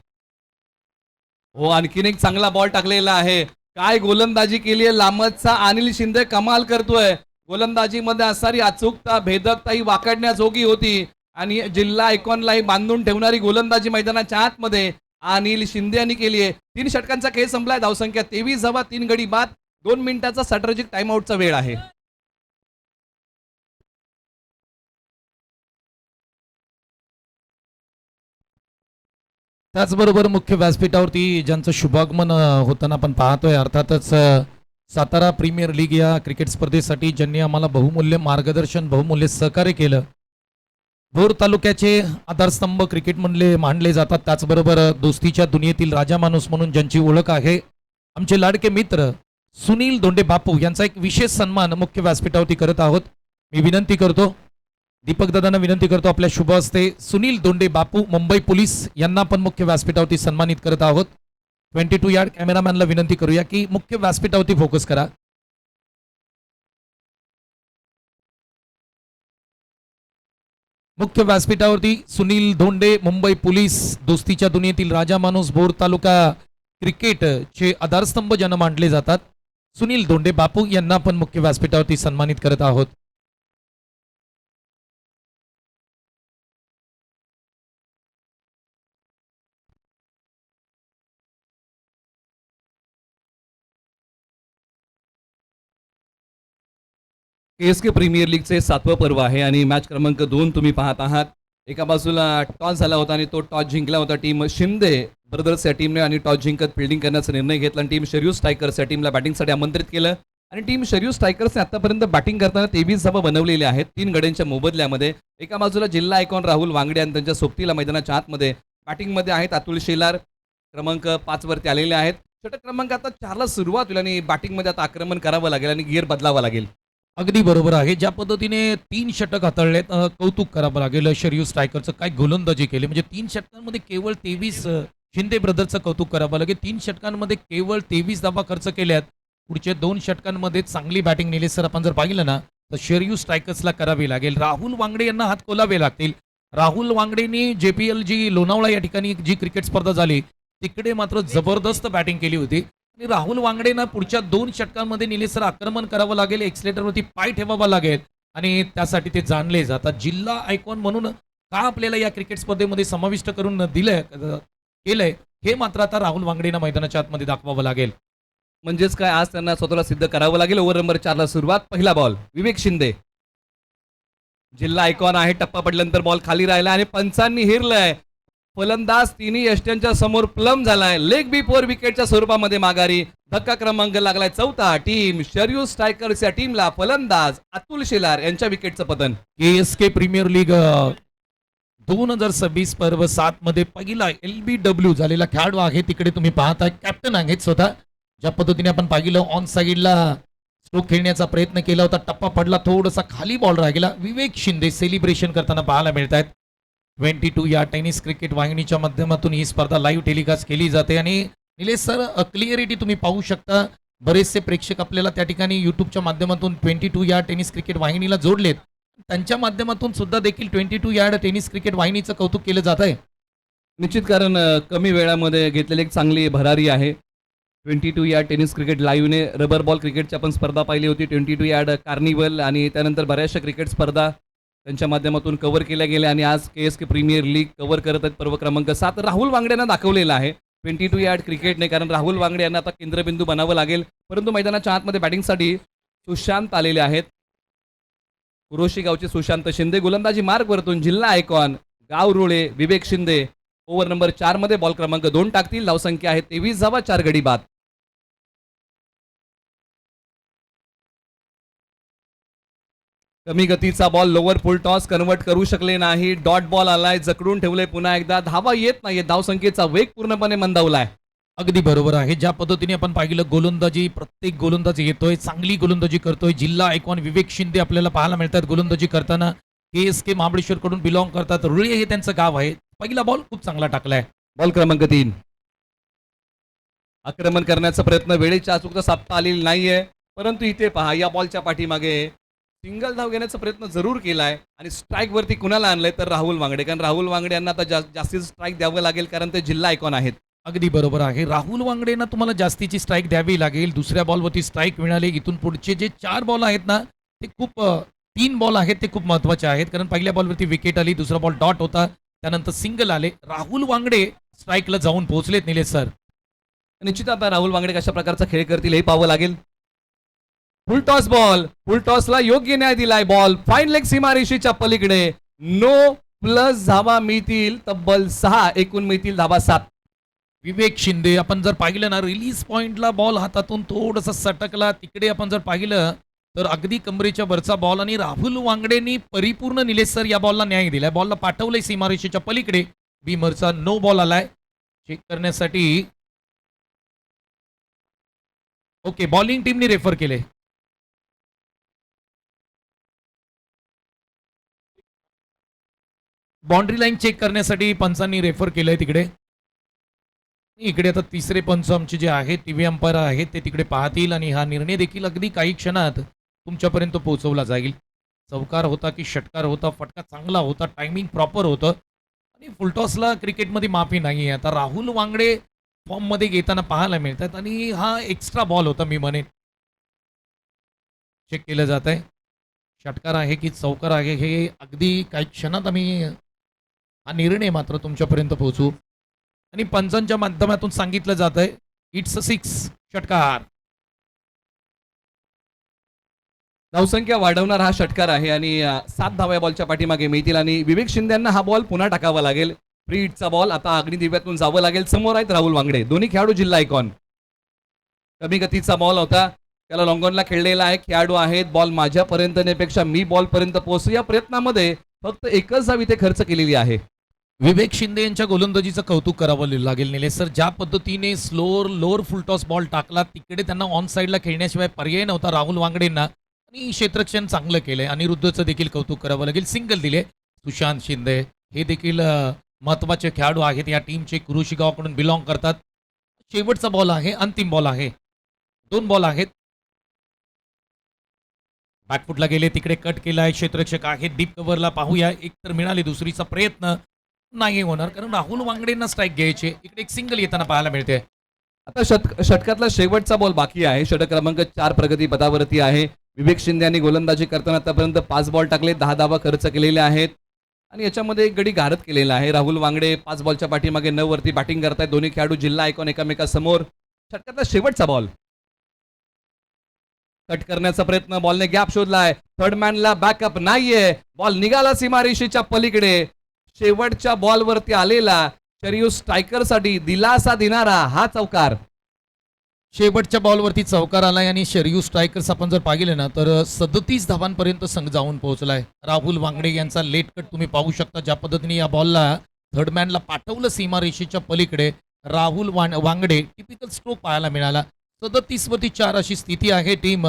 हो, आणखीन एक चांगला बॉल टाकलेला आहे. काय गोलंदाजी केली आहे लांबचा अनिल शिंदे, कमाल करतोय. गोलंदाजीमध्ये असणारी अचूकता, भेदकता ही वाकडण्याजोगी होती आणि जिल्हा आयकॉनलाही बांधून ठेवणारी गोलंदाजी मैदानाच्या आतमध्ये अनिल शिंदे यांनी केली आहे. 3 षटकांचा खेळ संपलाय. धावसंख्या 23 धावा, 3 गडी बाद. 2 मिनिटाचा स्ट्रॅटेजिक टाइमआउटचा वेळ आहे. त्याचबरोबर मुख्य व्यासपीठावरती ज्यांचं शुभागमन होताना आपण पाहतोय, अर्थातच सातारा प्रीमियर लीग या क्रिकेट स्पर्धेसाठी ज्यांनी आम्हाला बहुमूल्य मार्गदर्शन, बहुमूल्य सहकार्य केलं. भोर तालुक्याचे आधारस्तंभ क्रिकेट मानले जातात. त्याचबरोबर दोस्तीच्या दुनियेतील राजा माणूस म्हणून ज्यांची ओळख आहे, आमचे लाडके मित्र सुनील दोंडे बापू यांचा एक विशेष सन्मान मुख्य व्यासपीठावरती करत आहोत. मी विनंती करतो, दीपक दादांना विनंती करतो, आपल्या शुभ हस्ते सुनील दोंडे बापू मुंबई पोलीस यांना पण मुख्य व्यासपीठावरती सन्मानित करत आहोत. 22 यार्ड कॅमेरामॅनला विनंती करूया की मुख्य व्यासपीठावरती फोकस करा. मुख्य व्यासपीठावरती सुनील धोंडे, मुंबई पोलीस, दोस्तीच्या दुनियेतील राजा माणूस, भोर तालुका क्रिकेटचे आधारस्तंभ ज्यांना मानले जातात, सुनील धोंडे बापू यांना पण मुख्य व्यासपीठावरती सन्मानित करत आहोत. केएसके प्रीमियर लीगचे 7वं पर्व आहे आणि मॅच क्रमांक 2 तुम्ही पाहत आहात. एका बाजूला टॉस झाला होता आणि तो टॉस जिंकला होता टीम शिंदे ब्रदर्स या टीमने आणि टॉस जिंकत फिल्डिंग करण्याचा निर्णय घेतला आणि टीम शर्यू स्ट्रायकर्स या टीमला बॅटिंगसाठी आमंत्रित केलं आणि टीम शर्यू स्ट्रायकर्सने आतापर्यंत बॅटिंग करताना 23 धावा बनवलेल्या आहेत 3 गड्यांच्या मोबदल्यामध्ये. एका बाजूला जिल्हा आयकॉन राहुल वांगडे आणि त्यांच्या सोबतीला मैदानाच्या आतमध्ये बॅटिंगमध्ये आहेत अतुल शेलार, क्रमांक 5 वरती आलेले आहेत. षटक क्रमांक आता 4ला सुरुवात होईल आणि बॅटिंगमध्ये आता आक्रमण करावं लागेल आणि गिअर बदलावा लागेल. अगदी बरोबर आहे. ज्या पद्धतीने 3 षटक हाताळलेत, कौतुक करावं लागेल शर्यू स्ट्रायकरचं. काय गोलंदाजी केली, म्हणजे 3 षटकांमध्ये केवळ 23, शिंदे ब्रदरचं कौतुक करावं लागेल. 3 षटकांमध्ये केवळ 23 धावा खर्च केल्यात. पुढच्या 2 षटकांमध्ये चांगली बॅटिंग निलेश सर आपण जर पाहिलं ना, तर शर्यू स्ट्रायकर्सला करावी लागेल. राहुल वांगडे यांना हात खोलावे लागतील. राहुल वांगडेनी JPL जी लोणावळा या ठिकाणी जी क्रिकेट स्पर्धा झाली तिकडे मात्र जबरदस्त बॅटिंग केली होती आणि राहुल वांगडेंना पुढच्या 2 षटकांमध्ये निलेश सर आक्रमण करावं लागेल, एक्सलेटरवरती पाय ठेवावा लागेल आणि त्यासाठी ते जाणले जातात. जिल्हा आयकॉन म्हणून का आपल्याला या क्रिकेट स्पर्धेमध्ये समाविष्ट करून केलंय हे मात्र आता राहुल वांगडेंना मैदानाच्या आतमध्ये दाखवावं लागेल. म्हणजेच काय, आज त्यांना स्वतःला सिद्ध करावं लागेल. ओव्हर नंबर 4ला सुरुवात. पहिला बॉल विवेक शिंदे. जिल्हा आयकॉन आहे, टप्पा पडल्यानंतर बॉल खाली राहिला आणि पंचांनी हिरलंय. फलंदाज तिन्ही यष्ट्यांच्या समोर प्लम झालाय. लेग बी 4 विकेटच्या स्वरूपामध्ये माघारी. धक्का क्रमांक लागलाय 4था. टीम शर्यू स्ट्रायकर्स या टीमला फलंदाज अतुल शेलार यांच्या विकेटचं पतन. KSK प्रीमियर लीग 2026 पर्व 7 मध्ये पहिला LBW झालेला खेळाडू आहे. तिकडे तुम्ही पाहताय कॅप्टन आहेत स्वतः. ज्या पद्धतीने आपण पाहिलं ऑन साईडला स्ट्रोक खेळण्याचा प्रयत्न केला होता, टप्पा पडला, थोडासा खाली बॉल राहिला. विवेक शिंदे सेलिब्रेशन करताना पाहायला मिळत आहेत. 22 या टेनिस क्रिकेट वाहिनीच्या माध्यमातून ही स्पर्धा लाईव्ह टेलिकास्ट केली जाते आणि निलेश सर क्लिअरिटी तुम्ही पाहू शकता. बरेचसे प्रेक्षक आपल्याला त्या ठिकाणी युट्यूबच्या माध्यमातून 22 या टेनिस क्रिकेट वाहिनीला जोडलेत. त्यांच्या माध्यमातून सुद्धा देखील 22 या टेनिस क्रिकेट वाहिनीचं कौतुक केलं जात आहे. निश्चित, कारण कमी वेळामध्ये घेतलेली एक चांगली भरारी आहे. 22 या टेनिस क्रिकेट लाईव्हने रबर बॉल क्रिकेटची आपण स्पर्धा पाहिली होती. 22 यार्ड कार्निवल आणि त्यानंतर बऱ्याचशा क्रिकेट स्पर्धा त्यांच्या माध्यमातून कव्हर केल्या गेल्या आणि आज KSK प्रीमियर लीग कव्हर करत आहेत पर्व क्रमांक 7. राहुल वांगडे यांना दाखवलेलं आहे 22 यार्ड क्रिकेटने, कारण राहुल वांगडे यांना आता केंद्रबिंदू बनावं लागेल. परंतु मैदानाच्या आतमध्ये बॅटिंगसाठी सुशांत आलेले आहेत. कुरोशी गावचे सुशांत शिंदे. गोलंदाजी मार्ग वरतून जिल्हा आयकॉन गाव रुळे विवेक शिंदे ओव्हर नंबर 4 मध्ये बॉल क्रमांक 2 टाकतील. धावसंख्या आहे 23 धावा, 4 गडी बाद. कमी गतीचा बॉल लोअर फुल टॉस कन्वर्ट करू शकले नाही. डॉट बॉल आलाय, जकडून ठेवले पुन्हा एकदा. धावा येत नाहीये. धावसंख्येचा वेग पूर्णपणे मंदावलाय. अगदी बरोबर आहे. ज्या पद्धतीने आपण पाहिलं गोलंदाजी, प्रत्येक गोलंदाजी येतोय, चांगली गोलंदाजी करतोय. जिल्हा आयकॉन विवेक शिंदे आपल्याला पाहायला मिळतात गोलंदाजी करताना. KSK महाबळेश्वर कडून बिलॉंग करतात. रुळे हे त्यांचं गाव आहे. पहिला बॉल खूप चांगला टाकलाय. बॉल क्रमांक 3. आक्रमण करण्याचा प्रयत्न, वेळेच्या अचूकता साधता आलेली नाहीये. परंतु इथे पहा, या बॉलच्या पाठीमागे सिंगल धाव घेण्याचा प्रयत्न जरूर केलाय आणि स्ट्राईक वरती कुणाला आणलंय तर राहुल वांगडे, कारण राहुल वांगडे यांना आता जास्तीचं स्ट्राईक द्यावं लागेल कारण ते जिल्हा आयकॉन आहेत. अगदी बरोबर आहे. राहुल वांगडेंना तुम्हाला जास्तीची स्ट्राईक द्यावी लागेल. दुसऱ्या बॉलवरती स्ट्राईक मिळाली. इथून पुढचे जे 4 बॉल आहेत ना, ते खूप 3 बॉल आहेत ते खूप महत्त्वाचे आहेत. कारण पहिल्या बॉलवरती विकेट आली, दुसरा बॉल डॉट होता, त्यानंतर सिंगल आले. राहुल वांगडे स्ट्राईकला जाऊन पोहोचलेत निलेश सर. निश्चित आता राहुल वांगडे कशा प्रकारचा खेळ करतील हे पाहावं लागेल. फुल टॉस बॉल, फुल टॉसला योग्य न्याय दिलाय. बॉल फाईन लेग सीमारेषेच्या पलीकडे. नो प्लस धावा मिळतील तब्बल 6, एकूण मिळतील धावा 7. विवेक शिंदे आपण जर पाहिलं ना, रिलीज पॉइंटला बॉल हातातून थोडंसं सटकला, तिकडे आपण जर पाहिलं तर अगदी कमरेच्या वरचा बॉल आणि राहुल वांगडेंनी परिपूर्ण निलेश सर या बॉलला न्याय दिलाय. बॉलला पाठवलंय सीमारेषेच्या पलीकडे. बीमरचा नो बॉल आलाय चेक करण्यासाठी. ओके, बॉलिंग टीमने रेफर केले. बाउंड्री लाईन चेक करण्यासाठी पंचांनी रेफर केलंय तिकडे. इकडे आता तिसरे पंच आमचे जे आहेत टीव्ही अंपायर आहेत ते तिकडे पाहतील आणि हा निर्णय देखील अगदी काही क्षणात तुमच्यापर्यंत पोहोचवला जाईल. चौकार होता की षटकार होता, फटका चांगला होता, टायमिंग प्रॉपर होतं आणि फुलटॉसला क्रिकेटमध्ये माफी नाही आहे. आता राहुल वांगडे फॉर्ममध्ये घेताना पाहायला मिळतात आणि हा एक्स्ट्रा बॉल होता मी म्हणेन. चेक केलं जात आहे षटकार आहे की चौकार आहे हे अगदी काही क्षणात आम्ही हा निर्णय मात्र तुमच्यापर्यंत पोहोचू आणि पंचांच्या माध्यमातून सांगितलं जात आहे इट्स 6 षटकार. धावसंख्या वाढवणार हा षटकार आहे आणि 7 धावा बॉलच्या पाठीमागे मिळतील आणि विवेक शिंदे यांना हा बॉल पुन्हा टाकावा लागेल. फ्री हिटचा बॉल आता अग्निदिव्यातून जावं लागेल. समोर आहेत राहुल वांगडे, दोन्ही खेळाडू जिल्हा आयकॉन. कमी गतीचा बॉल होता, त्याला लॉंगॉनला खेळलेला आहे. खेळाडू आहेत, बॉल माझ्यापर्यंत नेपेक्षा मी बॉलपर्यंत पोहोचू या प्रयत्नामध्ये फक्त एकच धाव इथे खर्च केलेली आहे. विवेक शिंदे यांच्या गोलंदाजीचं कौतुक करावं लागेल निलेश सर. ज्या पद्धतीने लोअर फुलटॉस बॉल टाकला तिकडे त्यांना ऑन साईडला खेळण्याशिवाय पर्याय नव्हता राहुल वांगडेंना आणि क्षेत्ररक्षण चांगलं केलंय. अनिरुद्धचं देखील कौतुक करावं लागेल. सिंगल दिले. सुशांत शिंदे हे देखील महत्वाचे खेळाडू आहेत या टीमचे, कुरुशी गावाकडून बिलॉंग करतात. शेवटचा बॉल आहे, अंतिम बॉल आहे. 2 बॉल आहेत. बॅकफुटला गेले, तिकडे कट केलाय. क्षेत्ररक्षक आहे डीप कव्हरला. पाहूया, एक तर मिळाली, दुसरीचा प्रयत्न नाही होणार कारण राहुल वांगडेंना स्ट्राईक घ्यायचे. इकडे एक सिंगल येताना पाहायला मिळते. आता षटकातला शेवटचा बॉल बाकी आहे. षटक क्रमांक 4 प्रगती पदावरती आहे. विवेक शिंदे यांनी गोलंदाजी करताना आतापर्यंत 5 बॉल टाकले, 10 धावा खर्च केलेले आहेत आणि याच्यामध्ये एक गडी घारत केलेला आहे. राहुल वांगडे 5 बॉलच्या पाठीमागे 9 वरती बॅटिंग करतायत. दोन्ही खेळाडू जिल्हा आयकॉन एकामेकासमोर. षटकातला शेवटचा बॉल कट करण्याचा प्रयत्न, बॉलने गॅप शोधलाय. थर्ड मॅनला बॅकअप नाहीये. बॉल निघाला सीमारेषेच्या पलीकडे. शेवटच्या बॉलवरती आलेला शरीयू स्ट्रायकरसाठी दिलासा देणारा हा चौकार. शेवटच्या बॉलवरती चौकार आलाय आणि शरीयू स्ट्रायकर्स आपण जर पाहिले ना तर 37 धावांपर्यंत संघ जाऊन पोहोचलाय. राहुल वांगडे यांचा लेट कट तुम्ही पाहू शकता. ज्या पद्धतीने या बॉलला थर्डमॅनला पाठवलं सीमारेषेच्या पलीकडे. राहुल वांगडे टिपिकल स्ट्रोक पाहायला मिळाला. 37 वरती 4 अशी स्थिती आहे टीम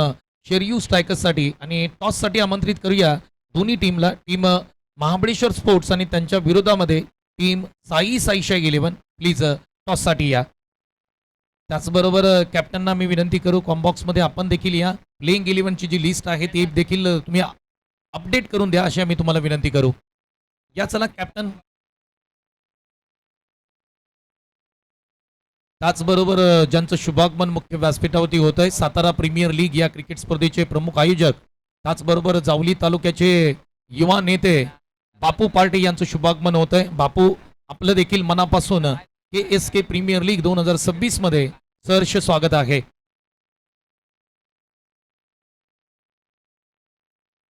शरीयू स्ट्रायकर्ससाठी. आणि टॉससाठी आमंत्रित करूया दोन्ही टीमला. टीम महाबळेश्वर स्पोर्ट्स आणि त्यांच्या विरोधामध्ये टीम साई शाई 11 प्लीज टॉससाठी या. त्याचबरोबर कॅप्टनना मी विनंती करू कॉम्बॉक्समध्ये आपण देखील या. प्लेइंग 11ची जी लिस्ट आहे ती देखील तुम्ही अपडेट करून द्या अशी आम्ही तुम्हाला विनंती करू. या चला कॅप्टन. त्याचबरोबर ज्यांचं शुभागमन मुख्य व्यासपीठावरती होत आहे सातारा प्रीमियर लीग या क्रिकेट स्पर्धेचे प्रमुख आयोजक, त्याचबरोबर जावली तालुक्याचे युवा नेते बापू पार्टी यांचं शुभागमन होत आहे. बापू आपलं देखील मनापासून KSK प्रीमियर लीग 2026 मध्ये सहर्ष स्वागत आहे.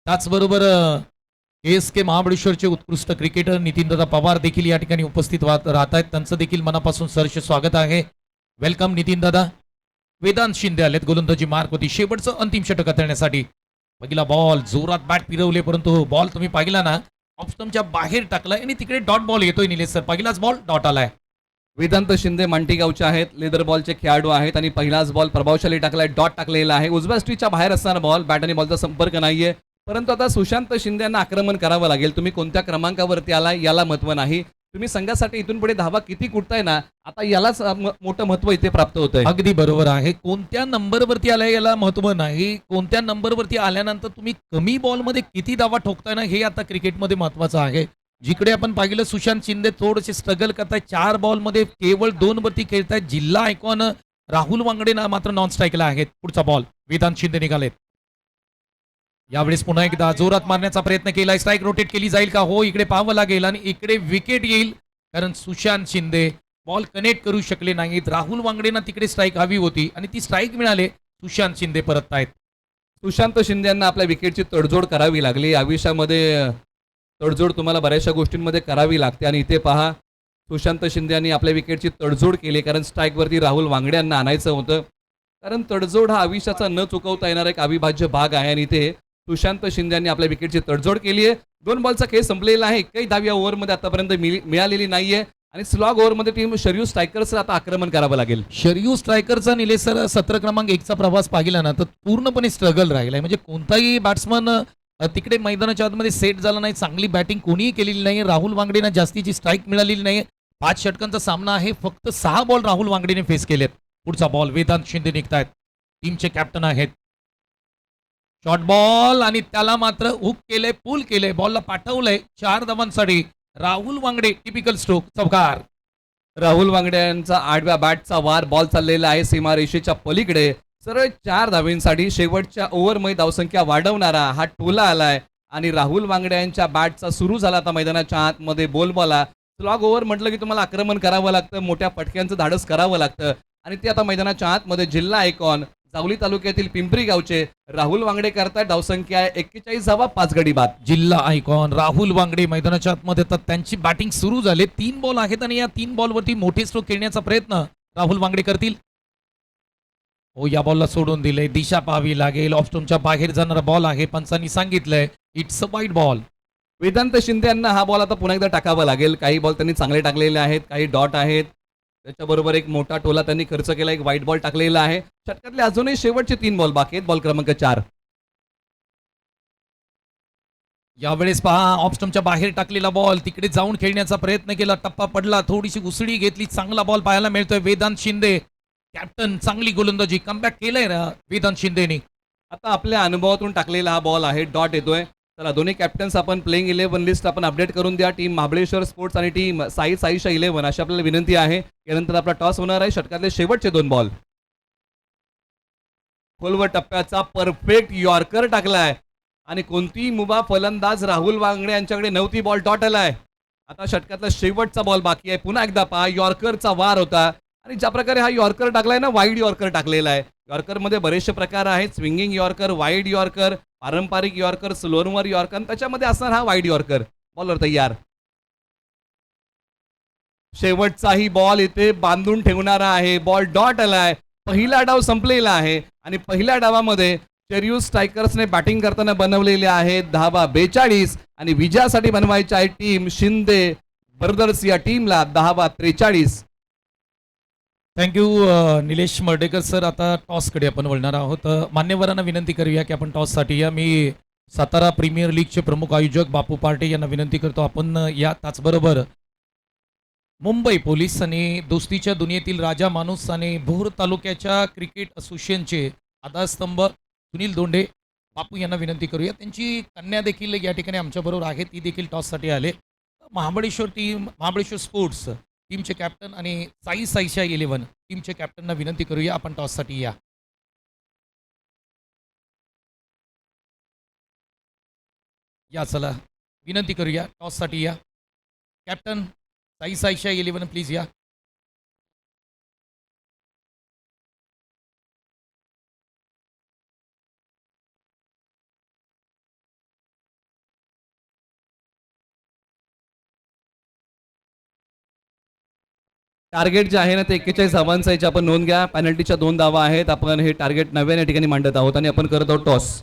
त्याचबरोबर KSK महाबळेश्वरचे उत्कृष्ट क्रिकेटर नितीनदादा पवार देखील या ठिकाणी उपस्थित राहत आहेत. त्यांचं देखील मनापासून सहर्ष स्वागत आहे. वेलकम नितीनदादा. वेदांत शिंदे आलेत गोलंदाजी मार्क होती शेवटचं अंतिम षटक हाताळण्यासाठी. पहिला बॉल जोरात बॅट फिरवले परंतु बॉल तुम्ही पाहिला ना ऑफस्टमच्या बाहेर टाकलाय आणि तिकडे डॉट बॉल येतोय निलेश सर. पहिलाच बॉल डॉट आलाय. वेदांत शिंदे मांटीगावचे आहेत, लेदर बॉलचे खेळाडू आहेत आणि पहिलाच बॉल प्रभावशाली टाकलाय, डॉट टाकलेला आहे. उजव्या स्ट्रीच्या बाहेर असणारा बॉल, बॅट आणि बॉलचा संपर्क नाहीये. परंतु आता सुशांत शिंदे यांना आक्रमण करावं लागेल. तुम्ही कोणत्या क्रमांकावरती आलाय याला महत्व नाही. तुम्ही संघासाठी इथून पुढे धावा किती कुटताय ना, आता यालाच मोठं महत्व इथे प्राप्त होतंय. अगदी बरोबर आहे. कोणत्या नंबरवरती आलाय याला महत्व नाही. कोणत्या नंबरवरती आल्यानंतर तुम्ही कमी बॉलमध्ये किती धावा ठोकताय ना, हे आता क्रिकेटमध्ये महत्वाचं आहे. जिकडे आपण पाहिलं सुशांत शिंदे थोडेसे स्ट्रगल करतायत. 4 बॉलमध्ये केवळ 2 वरती खेळतायत. जिल्हा आयकॉन राहुल वांगडे ना मात्र नॉन स्ट्राईकला आहेत. पुढचा बॉल वेदांत शिंदे निघालेत. यावेळेस पुन्हा एकदा जोरात मारण्याचा प्रयत्न केलाय. स्ट्राईक रोटेट केली जाईल का? हो, इकडे पाहावं लागेल आणि इकडे विकेट येईल, कारण सुशांत शिंदे बॉल कनेक्ट करू शकले नाहीत. राहुल वांगडेंना तिकडे स्ट्राईक हवी होती आणि ती स्ट्राईक मिळाले. सुशांत शिंदे परत आहेत. सुशांत शिंदे यांना आपल्या विकेटची तडजोड करावी लागली. आयुष्यामध्ये तडजोड तुम्हाला बऱ्याचशा गोष्टींमध्ये करावी लागते आणि इथे पहा, सुशांत शिंदे यांनी आपल्या विकेटची तडजोड केली, कारण स्ट्राईकवरती राहुल वांगडे यांना आणायचं होतं. कारण तडजोड हा आयुष्याचा न चुकवता येणारा एक अविभाज्य भाग आहे आणि इथे सुशांत शिंदे यांनी आपल्या विकेटची तडजोड केली आहे. 2 बॉलचा खेळ संपलेला आहे. एकही धाव या ओव्हरमध्ये आतापर्यंत मिळालेली नाहीये आणि स्लॉग ओव्हरमध्ये टीम शर्यू स्ट्रायकर्सला आता आक्रमण करावं लागेल. शर्यू स्ट्रायकरचा निलेश सर 17 क्रमांक 1चा प्रवास पाहिला ना तर पूर्णपणे स्ट्रगल राहिलाय. म्हणजे कोणताही बॅट्समन तिकडे मैदानाच्या आतमध्ये सेट झाला नाही. चांगली बॅटिंग कोणीही केलेली नाही. राहुल वांगडेना जास्तीची स्ट्राईक मिळालेली नाही. 5 षटकांचा सामना आहे. फक्त 6 बॉल राहुल वांगडेने फेस केलेत. पुढचा बॉल वेदांत शिंदे निघतायत. टीमचे कॅप्टन आहेत. शॉर्ट बॉल आणि त्याला मात्र हुक केलंय, पुल केलंय, बॉलला पाठवलंय 4 धावांसाठी. राहुल वांगडे टिपिकल स्ट्रोक, चौकार. राहुल वांगडे यांचा 8व्या बॅटचा वार, बॉल चाललेला आहे सीमारेषेच्या पलीकडे. सरळ 4 धावींसाठी शेवटच्या ओव्हरमध्ये धावसंख्या वाढवणारा हा टोला आलाय आणि राहुल वांगडे यांच्या बॅटचा सुरू झाला आता मैदानाच्या आतमध्ये बोलबॉला. स्लॉग ओव्हर म्हटलं की तुम्हाला आक्रमण करावं लागतं, मोठ्या फटक्यांचं धाडस करावं लागतं आणि ते आता मैदानाच्या आतमध्ये जिल्हा आयकॉन जावली तालुक्यातील पिंपरी गावचे राहुल वांगडे करतायत. धावसंख्या आहे 41 धावा, 5 गडी बाद. जिल्हा आयकॉन राहुल वांगडे मैदानाच्या आतमध्ये तर त्यांची बॅटिंग सुरू झाली. 3 बॉल आहेत आणि या 3 बॉलवरती मोठे स्ट्रोक खेळण्याचा प्रयत्न राहुल वांगडे करतील. हो, या बॉलला सोडून दिले. दिशा पाहावी लागेल. ऑफ स्टोनच्या बाहेर जाणारा बॉल आहे. पंचांनी सांगितलंय it's a wide ball. Vedant Shinde यांना हा बॉल आता पुन्हा एकदा टाकावा लागेल. काही बॉल त्यांनी चांगले टाकलेले आहेत, काही डॉट आहेत. त्याच्याबरोबर एक मोठा टोला त्यांनी खर्च केला, एक व्हाईट बॉल टाकलेला आहे. षटकातले अजूनही शेवटचे 3 बॉल बाकी आहेत. बॉल क्रमांक 4. यावेळेस पहा, ऑफ स्टंपच्या बाहेर टाकलेला बॉल तिकडे जाऊन खेळण्याचा प्रयत्न केला. टप्पा पडला, थोडीशी उसळी घेतली. चांगला बॉल पाहायला मिळतोय. वेदांत शिंदे कॅप्टन, चांगली गोलंदाजी, कमबॅक केलंय ना वेदांत शिंदेनी. आता आपल्या अनुभवातून टाकलेला हा बॉल आहे, डॉट येतोय. चला, दोन्ही कॅप्टन्स आपण प्लेइंग 11 लिस्ट आपण अपडेट करून द्या. टीम महाबळेश्वर स्पोर्ट्स आणि टीम साईशा 11 अशी आपल्याला विनंती आहे. यानंतर आपला टॉस होणार आहे. षटकातले शेवटचे 2 बॉल. खोलवर टप्प्याचा परफेक्ट यॉर्कर टाकलाय आणि कोणतीही मुभा फलंदाज राहुल वांगडे यांच्याकडे नव्हती. बॉल डॉट आलाय. आता षटकातला शेवटचा बॉल बाकी आहे. पुन्हा एकदा पहा, यॉर्करचा वार होता आणि ज्या प्रकारे हा यॉर्कर टाकलाय ना, वाईड यॉर्कर टाकलेला आहे. यॉर्करमध्ये बरेचसे प्रकार आहेत. स्विंगिंग यॉर्कर, वाईड यॉर्कर, पारंपरिक यॉर्कर, स्लोअरवर यॉर्कर, त्याच्यामध्ये असणार हा वाईड यॉर्कर. बॉलवर तयार. शेवटचाही बॉल इथे बांधून ठेवणारा आहे. बॉल डॉट आलाय. पहिला डाव संपलेला आहे आणि पहिल्या डावामध्ये शर्यू स्ट्रायकर्सने बॅटिंग करताना बनवलेले आहेत धावा 42 आणि विजयासाठी बनवायच्या आहे टीम शिंदे ब्रदर्स या टीमला धावा 43. Thank you Nilesh Mardekar sir. आता टॉसकडे आपण वळणार आहोत. मान्यवरांना विनंती करूया की आपण टॉससाठी या. मी सातारा प्रीमियर लीगचे प्रमुख आयोजक बापू पार्टे यांना विनंती करतो आपण या. त्याचबरोबर मुंबई पोलीस आणि दोस्तीच्या दुनियेतील राजा माणूस आणि भोर तालुक्याच्या क्रिकेट असोसिएशनचे आधारस्तंभ सुनील दोंडे बापू यांना विनंती करूया. त्यांची कन्या देखील या ठिकाणी आमच्याबरोबर आहे. ती देखील टॉससाठी आले. महाबळेश्वर स्पोर्ट्स टीमचे कॅप्टन आणि साईशा 11 टीमचे कॅप्टनना विनंती करूया आपण टॉससाठी या. या चला, विनंती करूया टॉससाठी या. कॅप्टन साईशा 11 प्लीज या. टार्गेट जे आहे ना ते 41 धावांचं, याची आपण नोंद घ्या. पेनल्टीच्या 2 धावा आहेत. आपण हे टार्गेट नव्याने या ठिकाणी मांडत आहोत आणि आपण करत आहोत टॉस.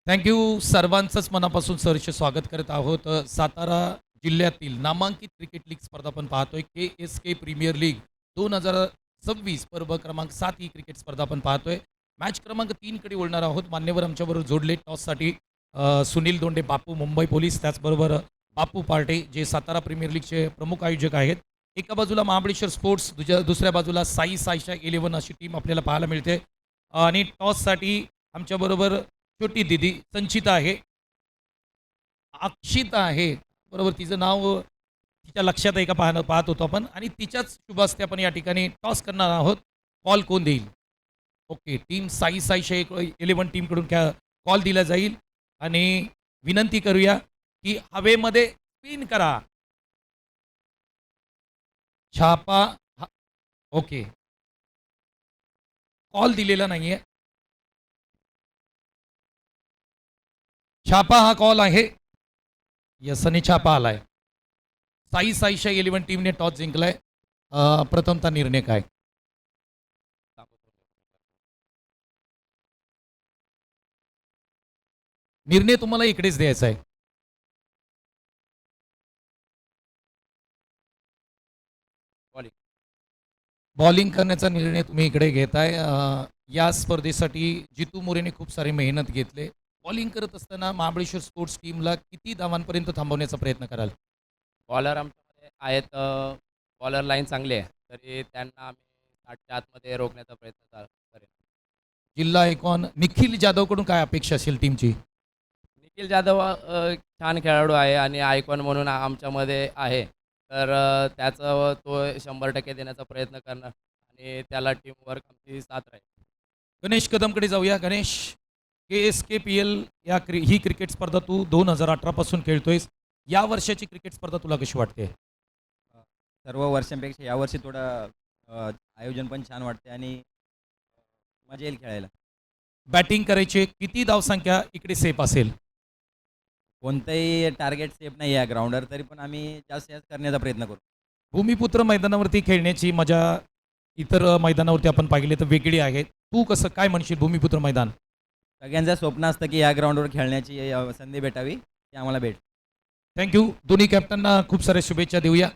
थँक्यू. सर्वांचंच मनापासून सहर्ष स्वागत करत आहोत. सातारा जिल्ह्यातील नामांकित क्रिकेट लीग स्पर्धा आपण पाहतोय. KSK प्रीमियर लीग 2026 पर्व क्रमांक 7 ही क्रिकेट स्पर्धा आपण पाहतोय. मॅच क्रमांक 3 कडे वळणार आहोत. मान्यवर आमच्याबरोबर जोडले टॉससाठी. सुनील दोंडे बापू मुंबई पोलीस, त्याचबरोबर बापू पार्टे जे सातारा प्रीमियर लीगचे प्रमुख आयोजक आहेत. एका बाजूला महाबळेश्वर स्पोर्ट्स, दुसऱ्या बाजूला साईशा 11 अशी टीम आपल्याला पाहायला मिळते. आणि टॉससाठी आमच्याबरोबर छोटी दिदी संचिता आहे, अक्षिता आहे, बरोबर तिचं नाव तिच्या लक्षात आहे का पाहत होतो आपण, आणि तिच्याच शुभ हस्ते आपण या ठिकाणी टॉस करणार आहोत. कॉल कोण देईल? ओके, टीम साईशा 11 टीमकडून कॉल दिला जाईल आणि विनंती करूया की हवेमध्ये स्पिन करा. छापा ओके, कॉल दिलेला नाहीये. छापा हा कॉल आहे. यसने छापा आलाय. साईशा 11 टीमने टॉस जिंकलाय. प्रथमतः निर्णय काय? निर्णय तुम्हाला इकडेच द्यायचा आहे. बॉलिंग करण्याचा निर्णय तुम्ही इकडे घेताय. या स्पर्धेसाठी जितू मोरेने खूप सारी मेहनत घेतले. बॉलिंग करत असताना महाबळेश्वर स्पोर्ट्स टीमला किती धावांपर्यंत थांबवण्याचा प्रयत्न कराल? बॉलर आमच्यामध्ये आहेत, बॉलर लाईन चांगली आहे, तरी त्यांना आम्ही 60च्या आतमध्ये रोखण्याचा प्रयत्न करेन. जिल्हा आयकॉन निखिल जाधवकडून काय अपेक्षा असेल टीमची? निखिल जाधव छान खेळाडू आहे आणि आयकॉन म्हणून आमच्यामध्ये आहे, तर त्याचं तो 100% देण्याचा प्रयत्न करणार आणि त्याला टीमवर्क आमची साथ राहील. गणेश कदमकडे जाऊया. गणेश, KSKPL ही क्रिकेट स्पर्धा तू 2018 पासून खेळतोयस. या वर्षाची क्रिकेट स्पर्धा तुला कशी वाटते? सर्व वर्षांपेक्षा यावर्षी थोडं आयोजन पण छान वाटते आणि मजा येईल खेळायला. बॅटिंग करायचे किती धावसंख्या इकडे सेफ असेल? कोणतंही टार्गेट सेफ नाही आहे ग्राउंडवर, तरी पण आम्ही जास्त जास्त करण्याचा प्रयत्न करू. भूमिपुत्र मैदानावरती खेळण्याची मजा इतर मैदानावरती आपण पाहिली तर वेगळी आहे. तू कसं काय म्हणशील भूमिपुत्र मैदान? सगळ्यांचं स्वप्न असतं की या ग्राउंडवर खेळण्याची संधी भेटावी, ती आम्हाला भेट. थँक्यू. दोन्ही कॅप्टनना खूप साऱ्या शुभेच्छा देऊया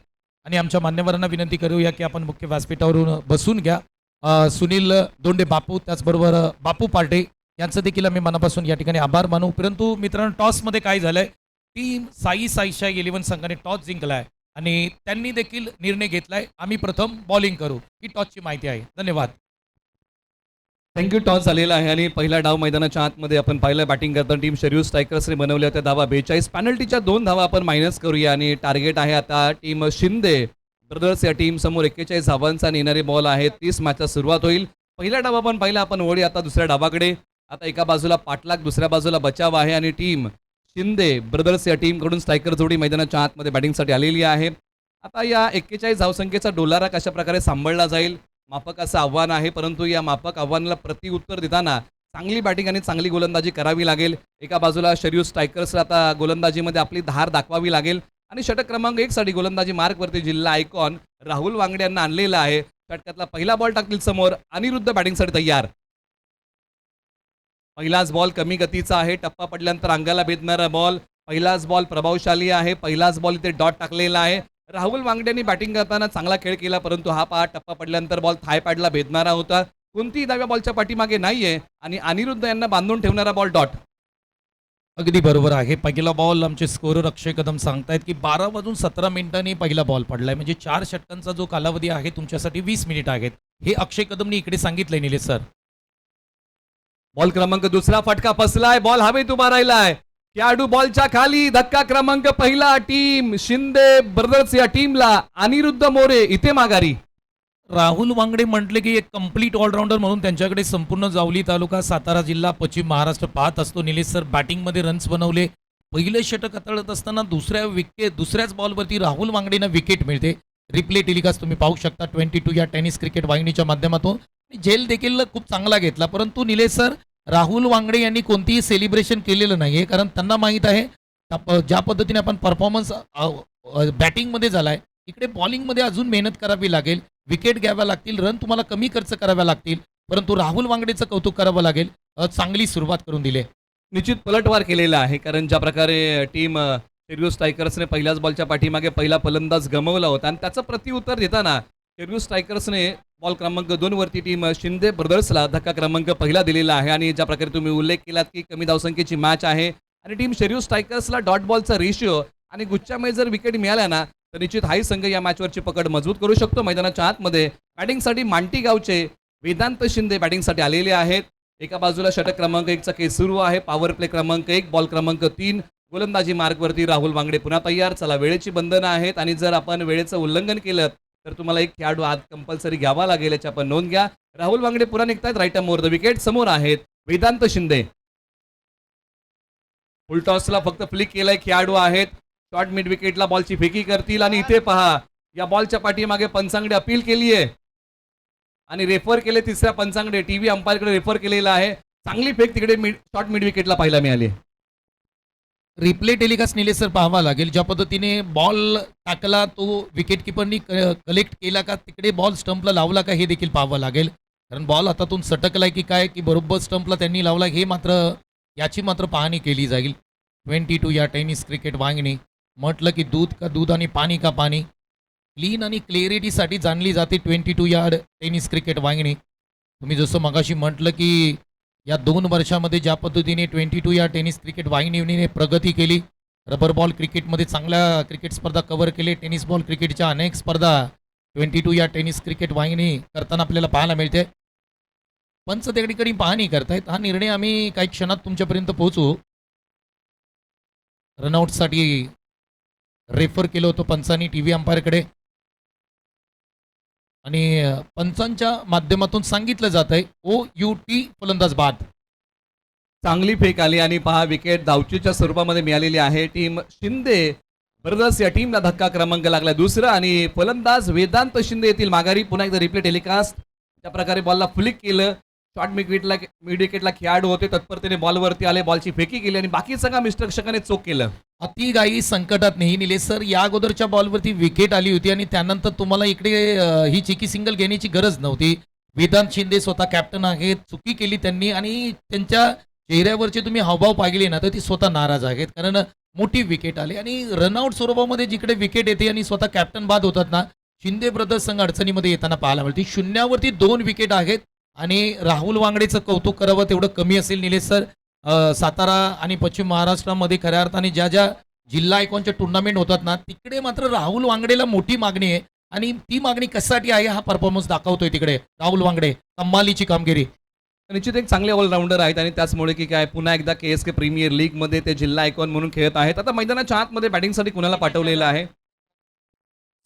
आणि आमच्या मान्यवरांना विनंती करूया की आपण मुख्य व्यासपीठावरून बसून घ्या. सुनील दोंडे बापू, त्याचबरोबर बापू पार्टे यांचं देखील आम्ही मनापासून या ठिकाणी आभार मानू. परंतु मित्रांनो, टॉसमध्ये काय झालंय, टीम साईशा 11 संघाने टॉस जिंकलाय आणि त्यांनी देखील निर्णय घेतलाय आम्ही प्रथम बॉलिंग करू. ही टॉसची माहिती आहे. धन्यवाद. थँक्यू. टॉस झालेला आहे आणि पहिला डाव मैदानाच्या आतमध्ये आपण पाहिलं. बॅटिंग करताना टीम शेड्यूल स्ट्रायकर्सने बनवल्या होत्या धावा 42. पॅनल्टीच्या 2 धावा आपण मायनस करूया आणि टार्गेट आहे आता टीम शिंदे ब्रदर्स या टीम समोर 41 धावांचा नेणारे बॉल आहे. 30 मॅचचा सुरुवात होईल. पहिला डाव आपण पाहिला. आपण वळी आता दुसऱ्या डावाकडे. आता एका बाजूला पाठलाग, दुसऱ्या बाजूला बचाव आहे आणि टीम शिंदे ब्रदर्स या टीमकडून स्ट्रायकर जोडी मैदानाच्या आतमध्ये बॅटिंगसाठी आलेली आहे. आता या 41 धावसंख्येचा डोलारा कशा प्रकारे सांभाळला जाईल, माफक असं आव्हान आहे. परंतु या माफक आव्हानाला प्रतिउत्तर देताना चांगली बॅटिंग आणि चांगली गोलंदाजी करावी लागेल. एका बाजूला शरीर स्ट्रायकर्सला आता गोलंदाजीमध्ये आपली धार दाखवावी लागेल आणि षटक क्रमांक 1 साठी गोलंदाजी मार्कवरती जिल्हा आयकॉन राहुल वांगडे यांना आणलेला आहे. षटकातला पहिला बॉल टाकतील समोर. अनिरुद्ध बॅटिंगसाठी तयार. पहिलाच बॉल कमी गतीचा आहे. टप्पा पडल्यानंतर अंगाला भेदणारा बॉल. पहिलाच बॉल प्रभावशाली आहे. पहिलाच बॉल इथे डॉट टाकलेला आहे. राहुल वांगडेंनी बॅटिंग करताना चांगला खेळ केला, परंतु हा टप्पा पडल्यानंतर बॉल थायपॅडला भेदणारा होता. कोणतीही डाव्या बॉलच्या पाठीमागे नाहीये आणि अनिरुद्ध यांना बांधून ठेवणारा बॉल डॉट. अगदी बरोबर आहे. पहिला बॉल आमचे स्कोरर अक्षय कदम सांगतायत की 12 वाजून 17 मिनिटांनी पहिला बॉल पडलाय, म्हणजे 4 षटकांचा जो कालावधी आहे तुमच्यासाठी 20 मिनिट आहेत. हे अक्षय कदमनी इकडे सांगितलंय निलेश सर. बॉल क्रमांक दुसरा फटका फसलाय. बॉल हवेत उभा राहिलाय. खेळाडू बॉलच्या खाली. धक्का क्रमांक पहिला. टीम शिंदे ब्रदर्स या टीमला अनिरुद्ध मोरे इथे माघारी. राहुल वांगडे म्हटले की एक कंप्लीट ऑलराऊंडर म्हणून त्यांच्याकडे संपूर्ण जावली तालुका, सातारा जिल्हा, पश्चिम महाराष्ट्र पाहत असतो. निलेश सर बॅटिंगमध्ये रन्स बनवले. पहिले षटक हाताळत असताना दुसऱ्याच बॉलवरती राहुल वांगडेंना विकेट मिळते. रिप्ले टेलिकास्ट तुम्ही पाहू शकता 22 या टेनिस क्रिकेट वाहिनीच्या माध्यमातून. झेल देखील खूप चांगला घेतला. परंतु निलेश सर, राहुल वांगडे यांनी कोणतीही सेलिब्रेशन केलेलं नाहीये, कारण त्यांना माहीत आहे ज्या पद्धतीने आपण परफॉर्मन्स बॅटिंगमध्ये झालाय, इकडे बॉलिंगमध्ये अजून मेहनत करावी लागेल. विकेट घ्याव्या लागतील, रन तुम्हाला कमी खर्च कराव्या लागतील. परंतु राहुल वांगडेचं कौतुक करावं लागेल. चांगली सुरुवात करून दिली. निश्चित पलटवार केलेला आहे, कारण ज्या प्रकारे टीम शेड्यूल स्ट्रायकर्सने पहिल्याच बॉलच्या पाठीमागे पहिला फलंदाज गमावला होता आणि त्याचं प्रतिउत्तर देताना शेड्यूल स्ट्रायकर्सने बॉल क्रमांक 2 वरती टीम शिंदे ब्रदर्सला धक्का क्रमांक पहिला दिलेला आहे. आणि ज्या प्रकारे तुम्ही उल्लेख केलात की कमी धावसंख्येची मॅच आहे आणि टीम शेड्यूल स्ट्रायकर्सला डॉट बॉलचा रेशिओ आणि गुच्छामध्ये जर विकेट मिळाल्या ना तर निश्चित हाही संघ या मॅचवरची पकड मजबूत करू शकतो. मैदानाच्या आतमध्ये बॅटिंगसाठी मांटी गावचे वेदांत शिंदे बॅटिंगसाठी आलेले आहेत. एका बाजूला षटक क्रमांक 1चा केस सुरू आहे. पॉवर प्ले क्रमांक 1, बॉल क्रमांक 3, गोलंदाजी मार्कवरती राहुल वांगडे पुन्हा तयार. चला, वेळेची बंधनं आहेत आणि जर आपण वेळेचं उल्लंघन केलं तर तुम्हाला एक खेळाडू आज कंपल्सरी घ्यावा लागेल, याची आपण नोंद घ्या. राहुल वांगडे पुन्हा निघतायत राईट मोर द विकेट. समोर आहेत वेदांत शिंदे. फुलटॉसला फक्त फ्लिक केलंय खेळाडू आहेत. शॉर्ट मिड विकेटला बॉलची फेकी करतील आणि इथे पहा या बॉलच्या पाठीमागे पंचांगडे अपील केली आहे आणि रेफर केले तिसऱ्या पंचांगडे. टीव्ही अंपायरकडे रेफर केलेला आहे. चांगली फेक तिकडे शॉर्ट मिड विकेटला पाहायला मिळाली. रिप्ले टेलिकास्ट निलेश सर पाहावा लागेल. ज्या पद्धतीने बॉल टाकला तो विकेट किपरनी कलेक्ट केला का, तिकडे बॉल स्टंपला लावला का हे देखील पाहावं लागेल. कारण बॉल हातातून सटकलाय की काय, की बरोबर स्टंपला त्यांनी लावला, हे मात्र याची मात्र पाहणी केली जाईल. 22 या टेनिस क्रिकेट वांगणी म्हटलं की दूध का दूध आणि पाणी का पाणी. क्लीन आणि क्लिअरिटीसाठी जाणली जाते 22 या टेनिस क्रिकेट वांगणी. तुम्ही जसं मगाशी म्हटलं की या 2 वर्षामध्ये ज्या पद्धतीने 22 या टेनिस क्रिकेट वाहिनीने प्रगती केली, रबर बॉल क्रिकेटमध्ये चांगल्या क्रिकेट स्पर्धा कव्हर केले, टेनिस बॉल क्रिकेटच्या अनेक स्पर्धा 22 या टेनिस क्रिकेट वाहिनी करताना आपल्याला पाहायला मिळते. पंच त्याकडे पाहणी करतायत. हा निर्णय आम्ही काही क्षणात तुमच्यापर्यंत पोहोचू. रनआउटसाठी रेफर केलं होतं पंचांनी टीव्ही अंपायरकडे आणि पंचांच्या माध्यमातून सांगितलं जात आहे OUT फलंदाज बाद. चांगली फेक आली आणि पहा विकेट धावचीच्या स्वरूपामध्ये मिळालेली आहे. टीम शिंदे ब्रदर्स या टीमला धक्का क्रमांक लागला दुसरा आणि फलंदाज वेदांत शिंदे येथील माघारी. पुन्हा एकदा रिप्ले टेलिकास्ट. त्या प्रकारे बॉलला फ्लिक केलं. शॉर्ट मिड विकेटला खेळाडू होते, तत्परतेने बॉलवरती आले, बॉलची फेकी केली आणि बाकी सगळा मिस्टर रक्षकाने चोख केलं. अतिगाई संकटात नाही निलेश सर. या अगोदरच्या बॉलवरती विकेट आली होती आणि त्यानंतर तुम्हाला इकडे ही चिकी सिंगल घेण्याची गरज नव्हती. वेदांत शिंदे स्वतः कॅप्टन आहेत, चुकी केली त्यांनी आणि त्यांच्या चेहऱ्यावरचे तुम्ही हावभाव पाहिले ना तर ती स्वतः नाराज आहेत. कारण मोठी विकेट आली आणि रनआउट स्वरूपामध्ये जिकडे विकेट येते आणि स्वतः कॅप्टन बाद होतात ना, शिंदे ब्रदर्स संघ अडचणीमध्ये येताना पाहायला मिळते. 0वरती 2 विकेट आहेत आणि राहुल वांगडेचं कौतुक करावं तेवढं कमी असेल निलेश सर. सातारा आणि पश्चिम महाराष्ट्रामध्ये खऱ्या अर्थाने ज्या ज्या जिल्हा आयकॉनच्या टुर्नामेंट होतात ना, तिकडे मात्र राहुल वांगडेला मोठी मागणी आहे आणि ती मागणी कशासाठी आहे हा परफॉर्मन्स दाखवतोय तिकडे राहुल वांगडे. कमालीची कामगिरी. निश्चित एक चांगले ऑलराऊंडर आहेत आणि त्याचमुळे की काय पुन्हा एकदा KSK प्रीमियर लीग मध्ये ते जिल्हा आयकॉन म्हणून खेळत आहेत. आता मैदानाच्या आतमध्ये बॅटिंगसाठी कुणाला पाठवलेलं आहे?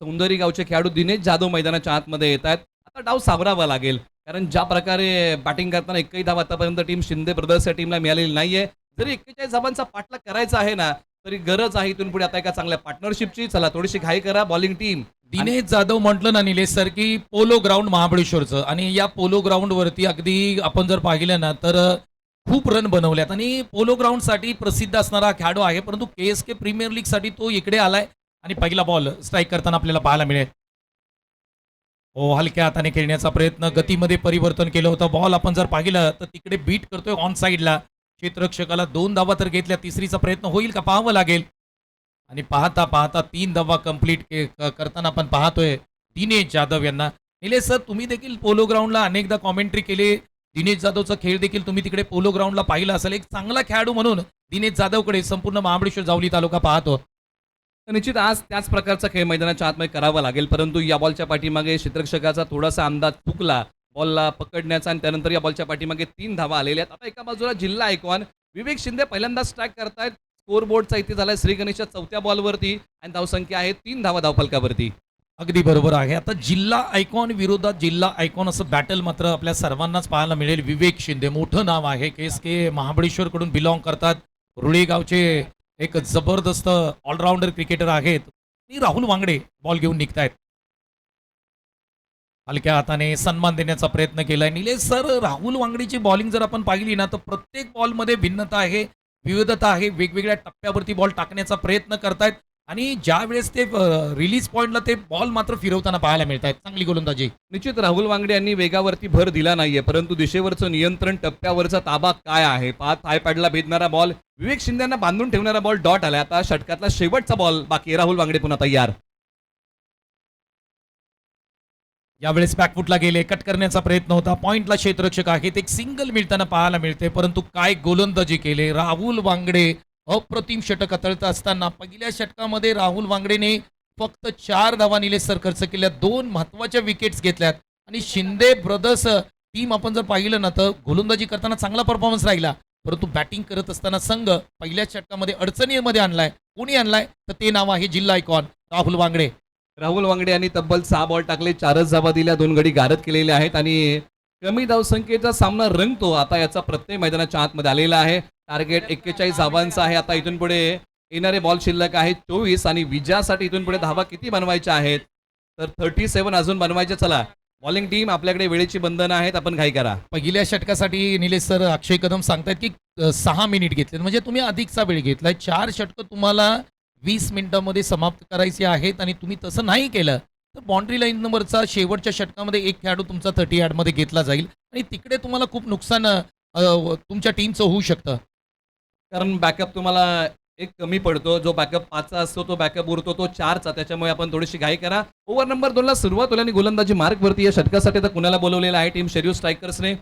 सौंदर्य गावचे खेळाडू दिनेश जाधव मैदानाच्या आतमध्ये येत आहेत. आता डाव सावरावा लागेल कारण ज्या प्रकारे बॅटिंग करताना एकही धाव आतापर्यंत टीम शिंदे ब्रदर्स या टीमला मिळालेली नाहीये. जरी 41 धावांचा पाठलाग करायचा आहे ना तरी गरज आहे इथून पुढे आता एका चांगल्या पार्टनरशिपची. चला थोडीशी घाई करा बॉलिंग टीम. दिनेश जाधव म्हटलं ना निलेश सर की पोलो ग्राउंड महाबळेश्वरचं आणि या पोलो ग्राउंड वरती अगदी आपण जर पाहिलं ना तर खूप रन बनवल्यात आणि पोलो ग्राउंड साठी प्रसिद्ध असणारा खेळाडू आहे. परंतु KSK प्रीमियर लीग साठी तो इकडे आलाय आणि पहिला बॉल स्ट्राईक करताना आपल्याला पाहायला मिळेल. हलक्या हाताने खेळण्याचा प्रयत्न, गतीमध्ये परिवर्तन केलं होतं. बॉल आपण जर पाहिलं तर तिकडे बीट करतोय ऑन साईडला. क्षेत्ररक्षकाला 2 धावा तर घेतल्या, तिसरीचा प्रयत्न होईल का पाहावं लागेल. आणि पाहता पाहता 3 धावा कंप्लीट करताना आपण पाहतोय दिनेश जाधव यांना. निलेश सर तुम्ही देखील पोलो ग्राउंडला अनेकदा कॉमेंट्री केली. दिनेश जाधवचा खेळ देखील तुम्ही तिकडे पोलो ग्राउंडला पाहिला असेल. एक चांगला खेळाडू म्हणून दिनेश जाधवकडे संपूर्ण महाबळेश्वर जावली तालुका पाहतो. निश्चित आज त्याच प्रकारचा खेळ मैदानाच्या आतमध्ये करावा लागेल. परंतु या बॉलच्या पाठीमागे क्षेत्ररक्षकाचा थोडासा अंदाज चुकला बॉलला पकडण्याचा आणि त्यानंतर या बॉलच्या पाठीमागे 3 धावा आलेल्या आहेत. आता एका बाजूला जिल्हा आयकॉन विवेक शिंदे पहिल्यांदा स्ट्राईक करतायत. स्कोर बोर्डचा इथे झालाय श्री गणेशच्या 4थ्या बॉलवरती आणि धावसंख्या आहे 3 धावा धावफलकावरती. अगदी बरोबर आहे. आता जिल्हा आयकॉन विरोधात जिल्हा आयकॉन असं बॅटल मात्र आपल्या सर्वांनाच पाहायला मिळेल. विवेक शिंदे मोठं नाव आहे, KSK महाबळेश्वर कडून बिलॉंग करतात. रुळे गावचे एक जबरदस्त ऑलराऊंडर क्रिकेटर आहेत. आणि राहुल वांगडे बॉल घेऊन निघतायत. हलक्या हाताने सन्मान देण्याचा प्रयत्न केलाय. निलेश सर राहुल वांगडेची बॉलिंग जर आपण पाहिली ना तर प्रत्येक बॉलमध्ये भिन्नता आहे, विविधता आहे. वेगवेगळ्या टप्प्यावरती बॉल टाकण्याचा प्रयत्न करतायत आणि ज्या वेळेस ते रिलीज पॉइंटला ते बॉल मात्र फिरवताना पाहायला मिळत आहेत. चांगली गोलंदाजी. निश्चित राहुल वांगडे यांनी वेगावरती भर दिला नाहीये परंतु दिशेवरचं नियंत्रण, टप्प्यावरचा ताबा काय आहे. थाय पॅडला भेदणारा बॉल, विवेक शिंदे यांना बांधून ठेवणारा बॉल डॉट आला. आता षटकातला शेवटचा बॉल बाकी. राहुल वांगडे पुन्हा तयार. यावेळेस बॅकफुटला गेले, कट करण्याचा प्रयत्न होता. पॉइंटला क्षेत्ररक्षक आहेत, एक सिंगल मिळताना पाहायला मिळते. परंतु काय गोलंदाजी केले राहुल वांगडे. अप्रतिम षटक हाताळत असताना पहिल्या षटकामध्ये राहुल वांगडेने फक्त 4 धावा निलेश सर खर्च केल्या, 2 महत्वाच्या विकेट्स घेतल्यात आणि शिंदे ब्रदर्स टीम आपण जर पाहिलं ना तर गोलंदाजी करताना चांगला परफॉर्मन्स राहिला, परंतु बॅटिंग करत असताना संघ पहिल्या षटकामध्ये अडचणीमध्ये आणलाय. कोणी आणलाय तर ते नाव आहे जिल्हा आयकॉन राहुल वांगडे. राहुल वांगडे यांनी तब्बल 6 बॉल टाकले, 4च धावा दिल्या, 2 गडी गारद केलेले आहेत आणि कमी धावसंख्येचा सामना रंगतो. आता याचा प्रत्यय मैदानाच्या आतमध्ये आलेला आहे. टार्गेट 41 धावांचा आहे. आता इथून पुढे येणारे बॉल शिल्लक आहेत 24 आणि विजयासाठी इथून पुढे धावा किती बनवायच्या आहेत तर 37 अजून बनवायचे. चला बॉलिंग टीम, आपल्याकडे वेळेची बंधनं आहेत, आपण घाई करा. पहिल्या षटकासाठी निलेश सर अक्षय कदम सांगतायत की 6 मिनिट घेतले, म्हणजे तुम्ही अधिकचा वेळ घेतलाय. 4 षटकं तुम्हाला 20 मिनिटांमध्ये समाप्त करायची आहेत आणि तुम्ही तसं नाही केलं तर बाउंड्री लाईन नंबरचा शेवटच्या षटकामध्ये एक खेळाडू तुमचा 30 यार्डमध्ये घेतला जाईल आणि तिकडे तुम्हाला खूप नुकसान तुमच्या टीमचं होऊ शकतं. कारण बॅकअप तुम्हाला एक कमी पडतो. जो बॅकअप 5चा असतो तो बॅकअप उरतो तो 4चा, त्याच्यामुळे आपण थोडीशी घाई करा. ओव्हर नंबर 2 ला सुरुवात होईल आणि गोलंदाजी मार्कवरती या षटकासाठी तर कुणाला बोलवलेलं आहे टीम शेड्यूल स्ट्रायकर्सने?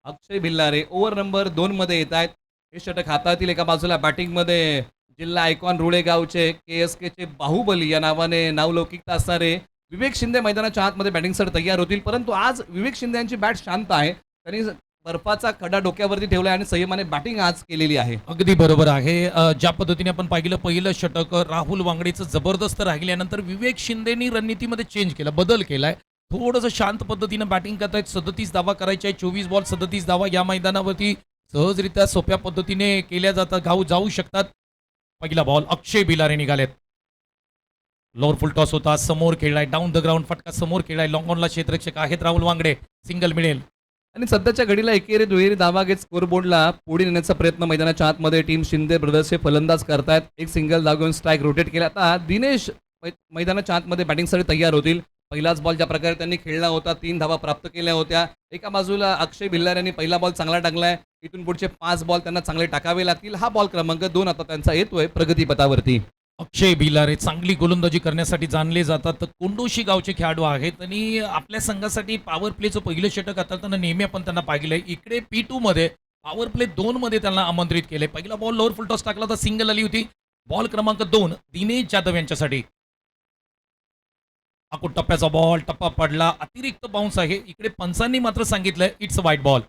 अक्षय भिल्लारे ओव्हर नंबर 2 मध्ये येत आहेत. हे षटक हाताळतील. एका बाजूला बॅटिंगमध्ये जिल्हा आयकॉन रुळेगावचे KSK चे बाहुबली या नावाने नावलौकिकता असणारे विवेक शिंदे मैदानाच्या आतमध्ये बॅटिंगसाठी तयार होतील. परंतु आज विवेक शिंदे यांची बॅट शांत आहे. त्यांनी बर्फाचा खडा डोक्यावरती ठेवला आणि संयमाने बॅटिंग आज केलेली आहे. अगदी बरोबर आहे. ज्या पद्धतीने आपण पाहिलं पहिलं षटक राहुल वांगडेचं जबरदस्त राहिल्यानंतर विवेक शिंदेनी रणनीतीमध्ये चेंज केला, बदल केलाय. थोडंसं शांत पद्धतीनं बॅटिंग करतायत. 37 धावा करायच्या आहे. 24 बॉल 37 धावा या मैदानावरती सहजरित्या सोप्या पद्धतीने केल्या जाऊ शकतात. पहिला बॉल अक्षय भिलारे निघालेत. लोअर फुल टॉस होता, समोर खेळलाय, डाऊन द ग्राउंड फटका समोर खेळलाय. लॉंग ऑनला क्षेत्ररक्षक आहेत राहुल वांगडे, सिंगल मिळेल. आणि सध्याच्या घडीला एकेरी दुहेरी धावा घेत स्कोरबोर्डला पुढे नेण्याचा प्रयत्न मैदानाच्या आतमध्ये टीम शिंदे ब्रदर्सचे फलंदाज करतायत. एक सिंगल धाव घेऊन स्ट्राईक रोटेट केला. आता दिनेश मैदानाच्या आतमध्ये बॅटिंगसाठी तयार होतील. पहिलाच बॉल ज्या प्रकारे त्यांनी खेळला होता 3 धावा प्राप्त केल्या होत्या. एका बाजूला अक्षय भिल्लार यांनी पहिला बॉल चांगला टाकलाय. इथून पुढचे 5 बॉल त्यांना चांगले टाकावे लागतील. हा बॉल क्रमांक 2 आता त्यांचा येतोय प्रगतीपथावरती. अक्षय भिलारे चांगली गोलंदाजी करण्यासाठी जाणले जातात. तर कोंडोशी गावचे खेळाडू आहेत आणि आपल्या संघासाठी पॉवर प्लेचं पहिलं षटक हाताळताना नेहमी आपण त्यांना पाहिलंय. इकडे P2 मध्ये पॉवर प्ले 2 मध्ये त्यांना आमंत्रित केले. पहिला बॉल लोअर फुल टॉस टाकला तर सिंगल आली होती. बॉल क्रमांक 2 दिनेश जाधव यांच्यासाठी. आकुट टप्प्याचा बॉल, टप्पा पडला, अतिरिक्त बाउन्स आहे. इकडे पंचांनी मात्र सांगितलंय इट्स अ वाईट बॉल.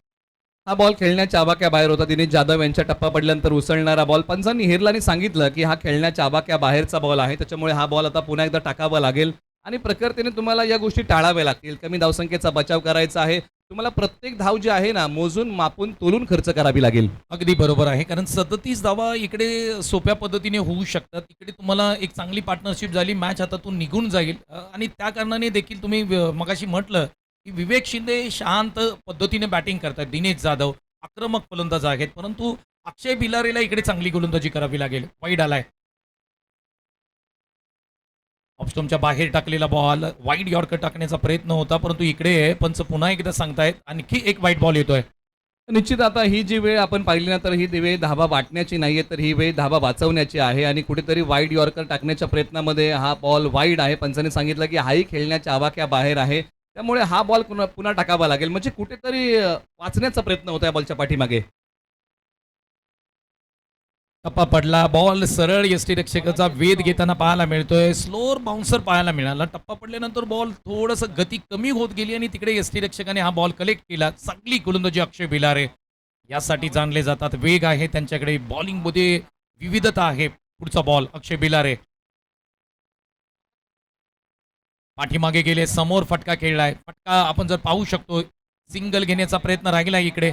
हा बॉल खेळण्याच्या आवाक्याबाहेर होता. दिनेश जाधव यांच्या टप्पा पडल्यानंतर उसळणारा बॉल. पंचांनी हेरलानी सांगितलं की हा खेळण्याच्या आवाक्याबाहेरचा बॉल आहे, त्याच्यामुळे हा बॉल आता पुन्हा एकदा टाकावा लागेल आणि प्रखरतेने तुम्हाला या गोष्टी टाळाव्या लागतील. कमी धावसंख्येचा बचाव करायचा आहे. तुम्हाला प्रत्येक धाव जी आहे ना मोजून मापून तोलून खर्च करावी लागेल. अगदी बरोबर आहे, कारण 37 धावा इकडे सोप्या पद्धतीने होऊ शकतात. इकडे तुम्हाला एक चांगली पार्टनरशिप झाली, मॅच हातातून निघून जाईल आणि त्या कारणाने देखील तुम्ही मगाशी म्हटलं की विवेक शिंदे शांत पद्धतीने बॅटिंग करतात. दिनेश जाधव आक्रमक फलंदाज आहेत, परंतु अक्षय भिलारेला इकडे चांगली गोलंदाजी करावी लागेल. वाईड आलाय. ऑफस्टॉमच्या बाहेर टाकलेला बॉल, वाईड यॉर्कर टाकण्याचा प्रयत्न होता, परंतु इकडे पंच पुन्हा एकदा सांगतायत आणखी एक वाईट बॉल येतोय. निश्चित आता ही जी वेळ आपण पाहिली ना तर ही वेळ धावा वाटण्याची नाहीये, तर ही वेळ धावा वाचवण्याची आहे आणि कुठेतरी वाईड यॉर्कर टाकण्याच्या प्रयत्नामध्ये हा बॉल वाईड आहे. पंचाने सांगितलं की हाही खेळण्याच्या आवाक्या बाहेर आहे, त्यामुळे हा बॉल पुन्हा टाकावा लागेल. म्हणजे कुठेतरी वाचण्याचा प्रयत्न होता या बॉलच्या पाठीमागे. टप्पा पडला, बॉल सरळ यष्टीरक्षकाचा वेध घेताना पाहायला मिळतोय. स्लोअर बाउन्सर पाहायला मिळाला. टप्पा पडल्यानंतर बॉल थोडंसं गती कमी होत गेली आणि तिकडे यष्टीरक्षकाने हा बॉल कलेक्ट केला. चांगली गोलंदाजी अक्षय भिलारे यासाठी जाणले जातात. वेग आहे त्यांच्याकडे, बॉलिंगमध्ये विविधता आहे. पुढचा बॉल अक्षय भिलारे पाठीमागे गेले, समोर फटका खेळलाय. फटका आपण जर पाहू शकतो, सिंगल घेण्याचा प्रयत्न राहिला इकडे.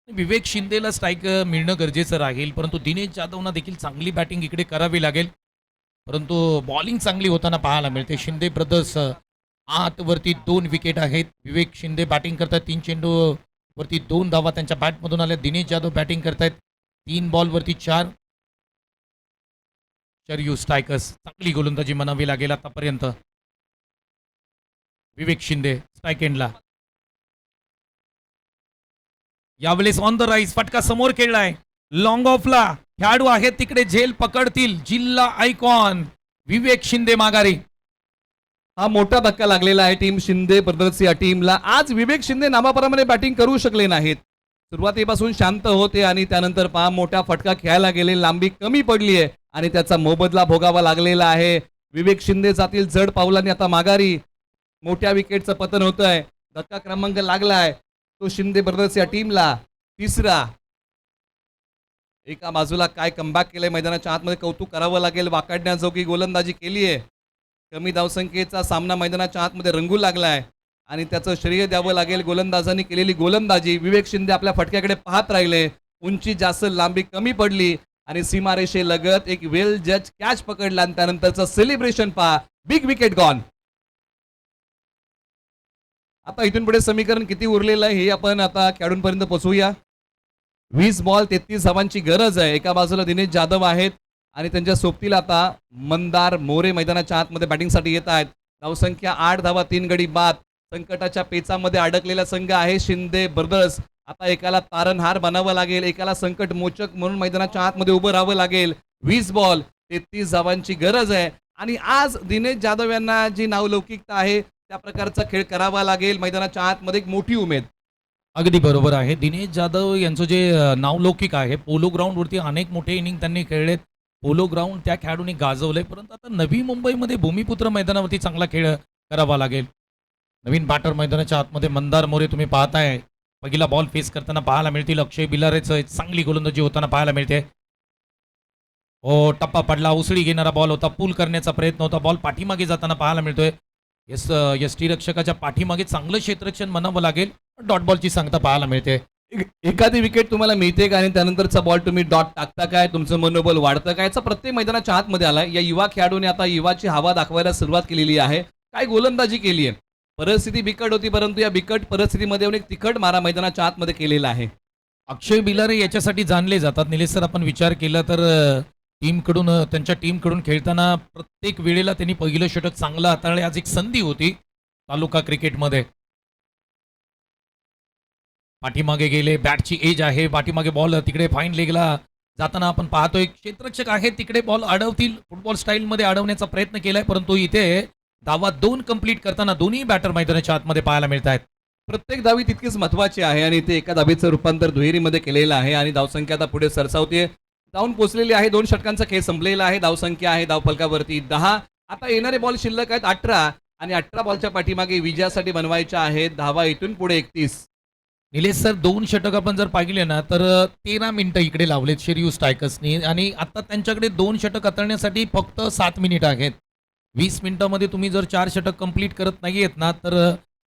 विवेक शिंदेला स्ट्राईक मिळणं गरजेचं राहील, परंतु दिनेश जाधवना देखील चांगली बॅटिंग इकडे करावी लागेल. परंतु बॉलिंग चांगली होताना पाहायला मिळते. शिंदे ब्रदर्स आतवरती 2 विकेट आहेत. विवेक शिंदे बॅटिंग करतात. 3 चेंडू वरती 2 धावा त्यांच्या बॅटमधून आल्या. दिनेश जाधव बॅटिंग करतायत. 3 बॉल वरती 4. शरयू स्ट्रायकर्स चांगली गोलंदाजी म्हणावी लागेल आतापर्यंत. विवेक शिंदे स्ट्राईक एंडला. यावेळेस ऑन द राईज फटका समोर खेळलाय. लॉंग ऑफला खेळाडू आहेत तिकडे, झेल पकडतील. जिल्हा आयकॉन विवेक शिंदे माघारी. हा मोठा धक्का लागलेला आहे टीम शिंदे ब्रदर्स या टीमला. आज विवेक शिंदे नावाप्रमाणे बॅटिंग करू शकले नाहीत. सुरुवातीपासून शांत होते आणि त्यानंतर पहा मोठा फटका खेळायला गेले, लांबी कमी पडली आहे आणि त्याचा मोबदला भोगावा लागलेला आहे. विवेक शिंदे जातील जड पावलांनी आता माघारी. मोठ्या विकेटचं पतन होत आहे. धक्का क्रमांक लागलाय तो शिंदे ब्रदर्स या टीमला. तिसरा. एका बाजूला काय कमबॅक केलंय मैदानाच्या आतमध्ये, कौतुक करावं लागेल. वाकडण्याजोगी गोलंदाजी केली आहे. कमी धावसंख्येचा सामना मैदानाच्या आतमध्ये रंगू लागलाय आणि त्याचं श्रेय द्यावं लागेल गोलंदाजांनी केलेली गोलंदाजी. विवेक शिंदे आपल्या फटक्याकडे पाहत राहिले. उंची जास्त, लांबी कमी पडली आणि सीमारेषे लगत एक वेल जज कॅच पकडला आणि त्यानंतरचं सेलिब्रेशन पहा. Big wicket gone. आता इथून पुढे समीकरण किती उरलेलं आहे हे आपण आता खेळाडूंपर्यंत पोहोचूया. 20 बॉल 33 धावांची गरज आहे. एका बाजूला दिनेश जाधव आहेत आणि त्यांच्या सोबतीला आता मंदार मोरे मैदानाच्या आतमध्ये बॅटिंगसाठी येत आहेत. धावसंख्या 8 धावा 3 गडी बाद. संकटाच्या पेचामध्ये अडकलेला संघ आहे शिंदे ब्रदर्स. आता एकाला तारणहार बनावं लागेल, एकाला संकट मोचक म्हणून मैदानाच्या आतमध्ये उभं राहावं लागेल. 20 बॉल 33 धावांची गरज आहे आणि आज दिनेश जाधव यांना जी नावलौकिकता आहे त्या प्रकारचा खेळ करावा लागेल. मैदानाच्या आतमध्ये एक मोठी उमेद. अगदी बरोबर आहे. दिनेश जाधव यांचं जे नावलौकिक आहे, पोलो ग्राउंडवरती अनेक मोठे इनिंग त्यांनी खेळलेत. पोलो ग्राउंड त्या खेळाडूंनी गाजवलंय, परंतु आता नवी मुंबईमध्ये भूमिपुत्र मैदानावरती चांगला खेळ करावा लागेल. नवीन बॅटर मैदानाच्या आतमध्ये मंदार मोरे तुम्ही पाहताय. पहिला बॉल फेस करताना पाहायला मिळतील. अक्षय बिलारेचं चांगली गोलंदाजी होताना पाहायला मिळते. हो, टप्पा पडला, उसळी घेणारा बॉल होता, पूल करण्याचा प्रयत्न होता. बॉल पाठीमागे जाताना पाहायला मिळतोय. यष्टीरक्षकाच्या पाठीमागे चांगलं क्षेत्ररक्षण म्हणावं लागेल. डॉट बॉलची सांगता पाहायला मिळते. एखादी विकेट तुम्हाला मिळते का आणि त्यानंतरचा बॉल तुम्ही डॉट टाकता काय, तुमचं मनोबल वाढतं काय, याचा प्रत्येक मैदानाच्या आतमध्ये आलाय. या युवा खेळाडूने आता युवाची हवा दाखवायला सुरुवात केलेली आहे. काय गोलंदाजी केली आहे. परिस्थिती बिकट होती, परंतु या बिकट परिस्थितीमध्ये एक तिखट मारा मैदानाच्या आतमध्ये केलेला आहे. अक्षय बिलारे याच्यासाठी जाणले जातात. निलेश सर, आपण विचार केला तर टीमकडून, त्यांच्या टीमकडून खेळताना प्रत्येक वेळेला त्यांनी पहिलं षटक चांगलं हाताळले. आज एक संधी होती तालुका क्रिकेटमध्ये. पाठीमागे गेले, बॅटची एज आहे, पाठीमागे बॉल तिकडे फाईन लेगला जाताना आपण पाहतोय. क्षेत्ररक्षक आहे तिकडे, बॉल अडवतील, फुटबॉल स्टाईलमध्ये अडवण्याचा प्रयत्न केलाय, परंतु इथे धावा 2 कंप्लीट करताना दोन्ही बॅटर मैदानाच्या आतमध्ये पाहायला मिळत आहेत. प्रत्येक धावी तितकीच महत्वाची आहे आणि ते एका धावीचं रूपांतर दुहेरीमध्ये केलेलं आहे आणि धावसंख्या आता पुढे सरसावते, जाऊन पोचलेली आहे. 2 षटकांचा खेळ संपलेला आहे. धावसंख्या आहे धावफलकावरती 10. आता येणारे बॉल शिल्लक आहेत 18 आणि 18 बॉलच्या पाठीमागे विजयासाठी बनवायच्या आहेत धावा इथून पुढे 31. निलेश सर, 2 षटक आपण जर पाहिले ना तर 13 मिनिटं इकडे लावलेत शेरियू स्ट्रायकर्सनी आणि आता त्यांच्याकडे 2 षटक हाताळण्यासाठी फक्त 7 मिनिटं आहेत. 20 मिनिटांमध्ये तुम्ही जर 4 षटक कंप्लीट करत नाहीयेत ना तर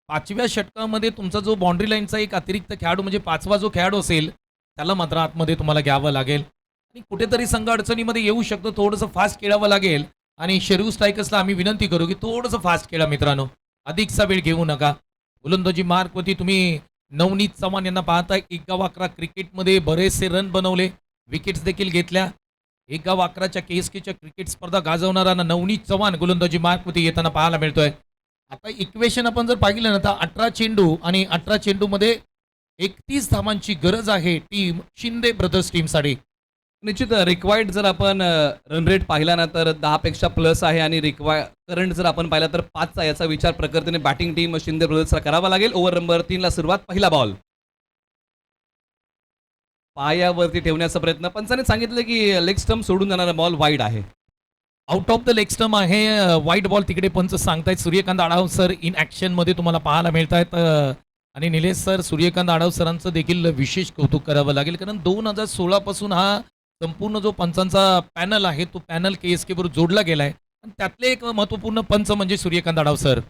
5व्या षटकामध्ये तुमचा जो बाउंड्री लाईनचा एक अतिरिक्त खेळाडू म्हणजे 5वा जो खेळाडू असेल त्याला मात्र आतमध्ये तुम्हाला घ्यावं लागेल आणि कुठेतरी संघ अडचणीमध्ये येऊ शकतो. थोडंसं फास्ट खेळावं लागेल आणि शेरियू स्ट्रायकर्सला आम्ही विनंती करू की थोडंसं फास्ट खेळा मित्रांनो, अधिकचा वेळ घेऊ नका. गोलंदाजी मार्कवरती तुम्ही नवनीत चव्हाण यांना पाहताय. 1-11 क्रिकेटमध्ये बरेचसे रन बनवले, विकेट्स देखील घेतल्या. 1-11च्या KSKच्या क्रिकेट स्पर्धा गाजवणारा नवनीत चव्हाण गोलंदाजी मार्कवरती येताना पाहायला मिळतोय. आता इक्वेशन आपण जर पाहिलं ना तर 18 चेंडू आणि 18 चेंडूमध्ये 31 धावांची गरज आहे टीम शिंदे ब्रदर्स टीमसाठी. निश्चित रिक्वायर्ड जर आपण रन रेट पाहिला ना तर 10 पेक्षा प्लस आहे आणि करंट जर आपण पाहिला तर 5चा. याचा विचार प्रकर्तीने बॅटिंग टीम शिंदे ब्रदर्सला करावा लागेल. ओव्हर नंबर 3 ला सुरुवात. पहिला बॉल पायावरती ठेवण्याचा प्रयत्न. पंचाने सांगितलं की लेग स्टंप सोडून जाणारा बॉल वाईड आहे, out of the leg stump आहे. वाईट बॉल तिकडे पंच सांगतायत. Suryakant Adhav sir in action मध्ये तुम्हाला पाहायला मिळत आहेत आणि निलेश सर, सूर्यकांत आढाव सरांचं देखील विशेष कौतुक करावं लागेल कारण 2016 पासून हा संपूर्ण जो पंचांचा पॅनल आहे तो पॅनल KSK बरोबर जोडला गेलाय आणि त्यातले एक महत्वपूर्ण पंच म्हणजे सूर्यकांत आढाव सर.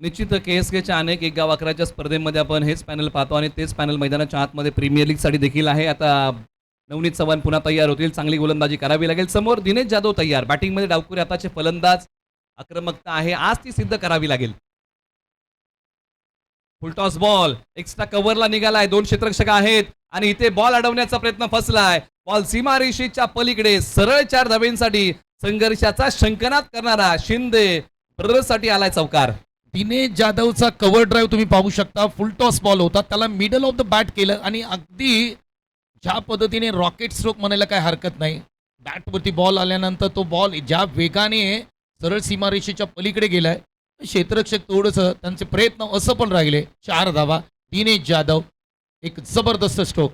निश्चित KSKच्या अनेक 1-11च्या स्पर्धेमध्ये आपण हेच पॅनल पाहतो आणि तेच पॅनल मैदानाच्या आतमध्ये प्रीमियर लीग साठी देखील आहे. आता नवनीत चव्हाण पुन्हा तयार होतील. चांगली गोलंदाजी करावी लागेल. समोर दिनेश जाधव तयार. बॅटिंगमध्ये डावखुरी हाताचे फलंदाज. आक्रमकता आहे, आज ती सिद्ध करावी लागेल. फुलटॉस बॉल एक्स्ट्रा कव्हरला निघालाय. 2 क्षेत्ररक्षक आहेत आणि इथे बॉल अडवण्याचा प्रयत्न फसलाय. बॉल सीमारेषेच्या पलीकडे सरळ 4 धाब्यांसाठी संघर्षाचा शंकनाद करणारा शिंदे ब्रदर्ससाठी आलाय चौकार. दिनेश जाधवचा कव्हर ड्राईव्ह तुम्ही पाहू शकता. फुलटॉस बॉल होता, त्याला मिडल ऑफ द बॅट केलं आणि अगदी ज्या पद्धतीने रॉकेट स्ट्रोक म्हणायला काय हरकत नाही. बॅटवरती बॉल आल्यानंतर तो बॉल ज्या वेगाने सरळ सीमारेषेच्या पलीकडे गेलाय क्षेत्ररक्षक थोडंसं त्यांचे प्रयत्न असफल राहिले. 4 धावा. दिनेश जाधव एक जबरदस्त स्ट्रोक.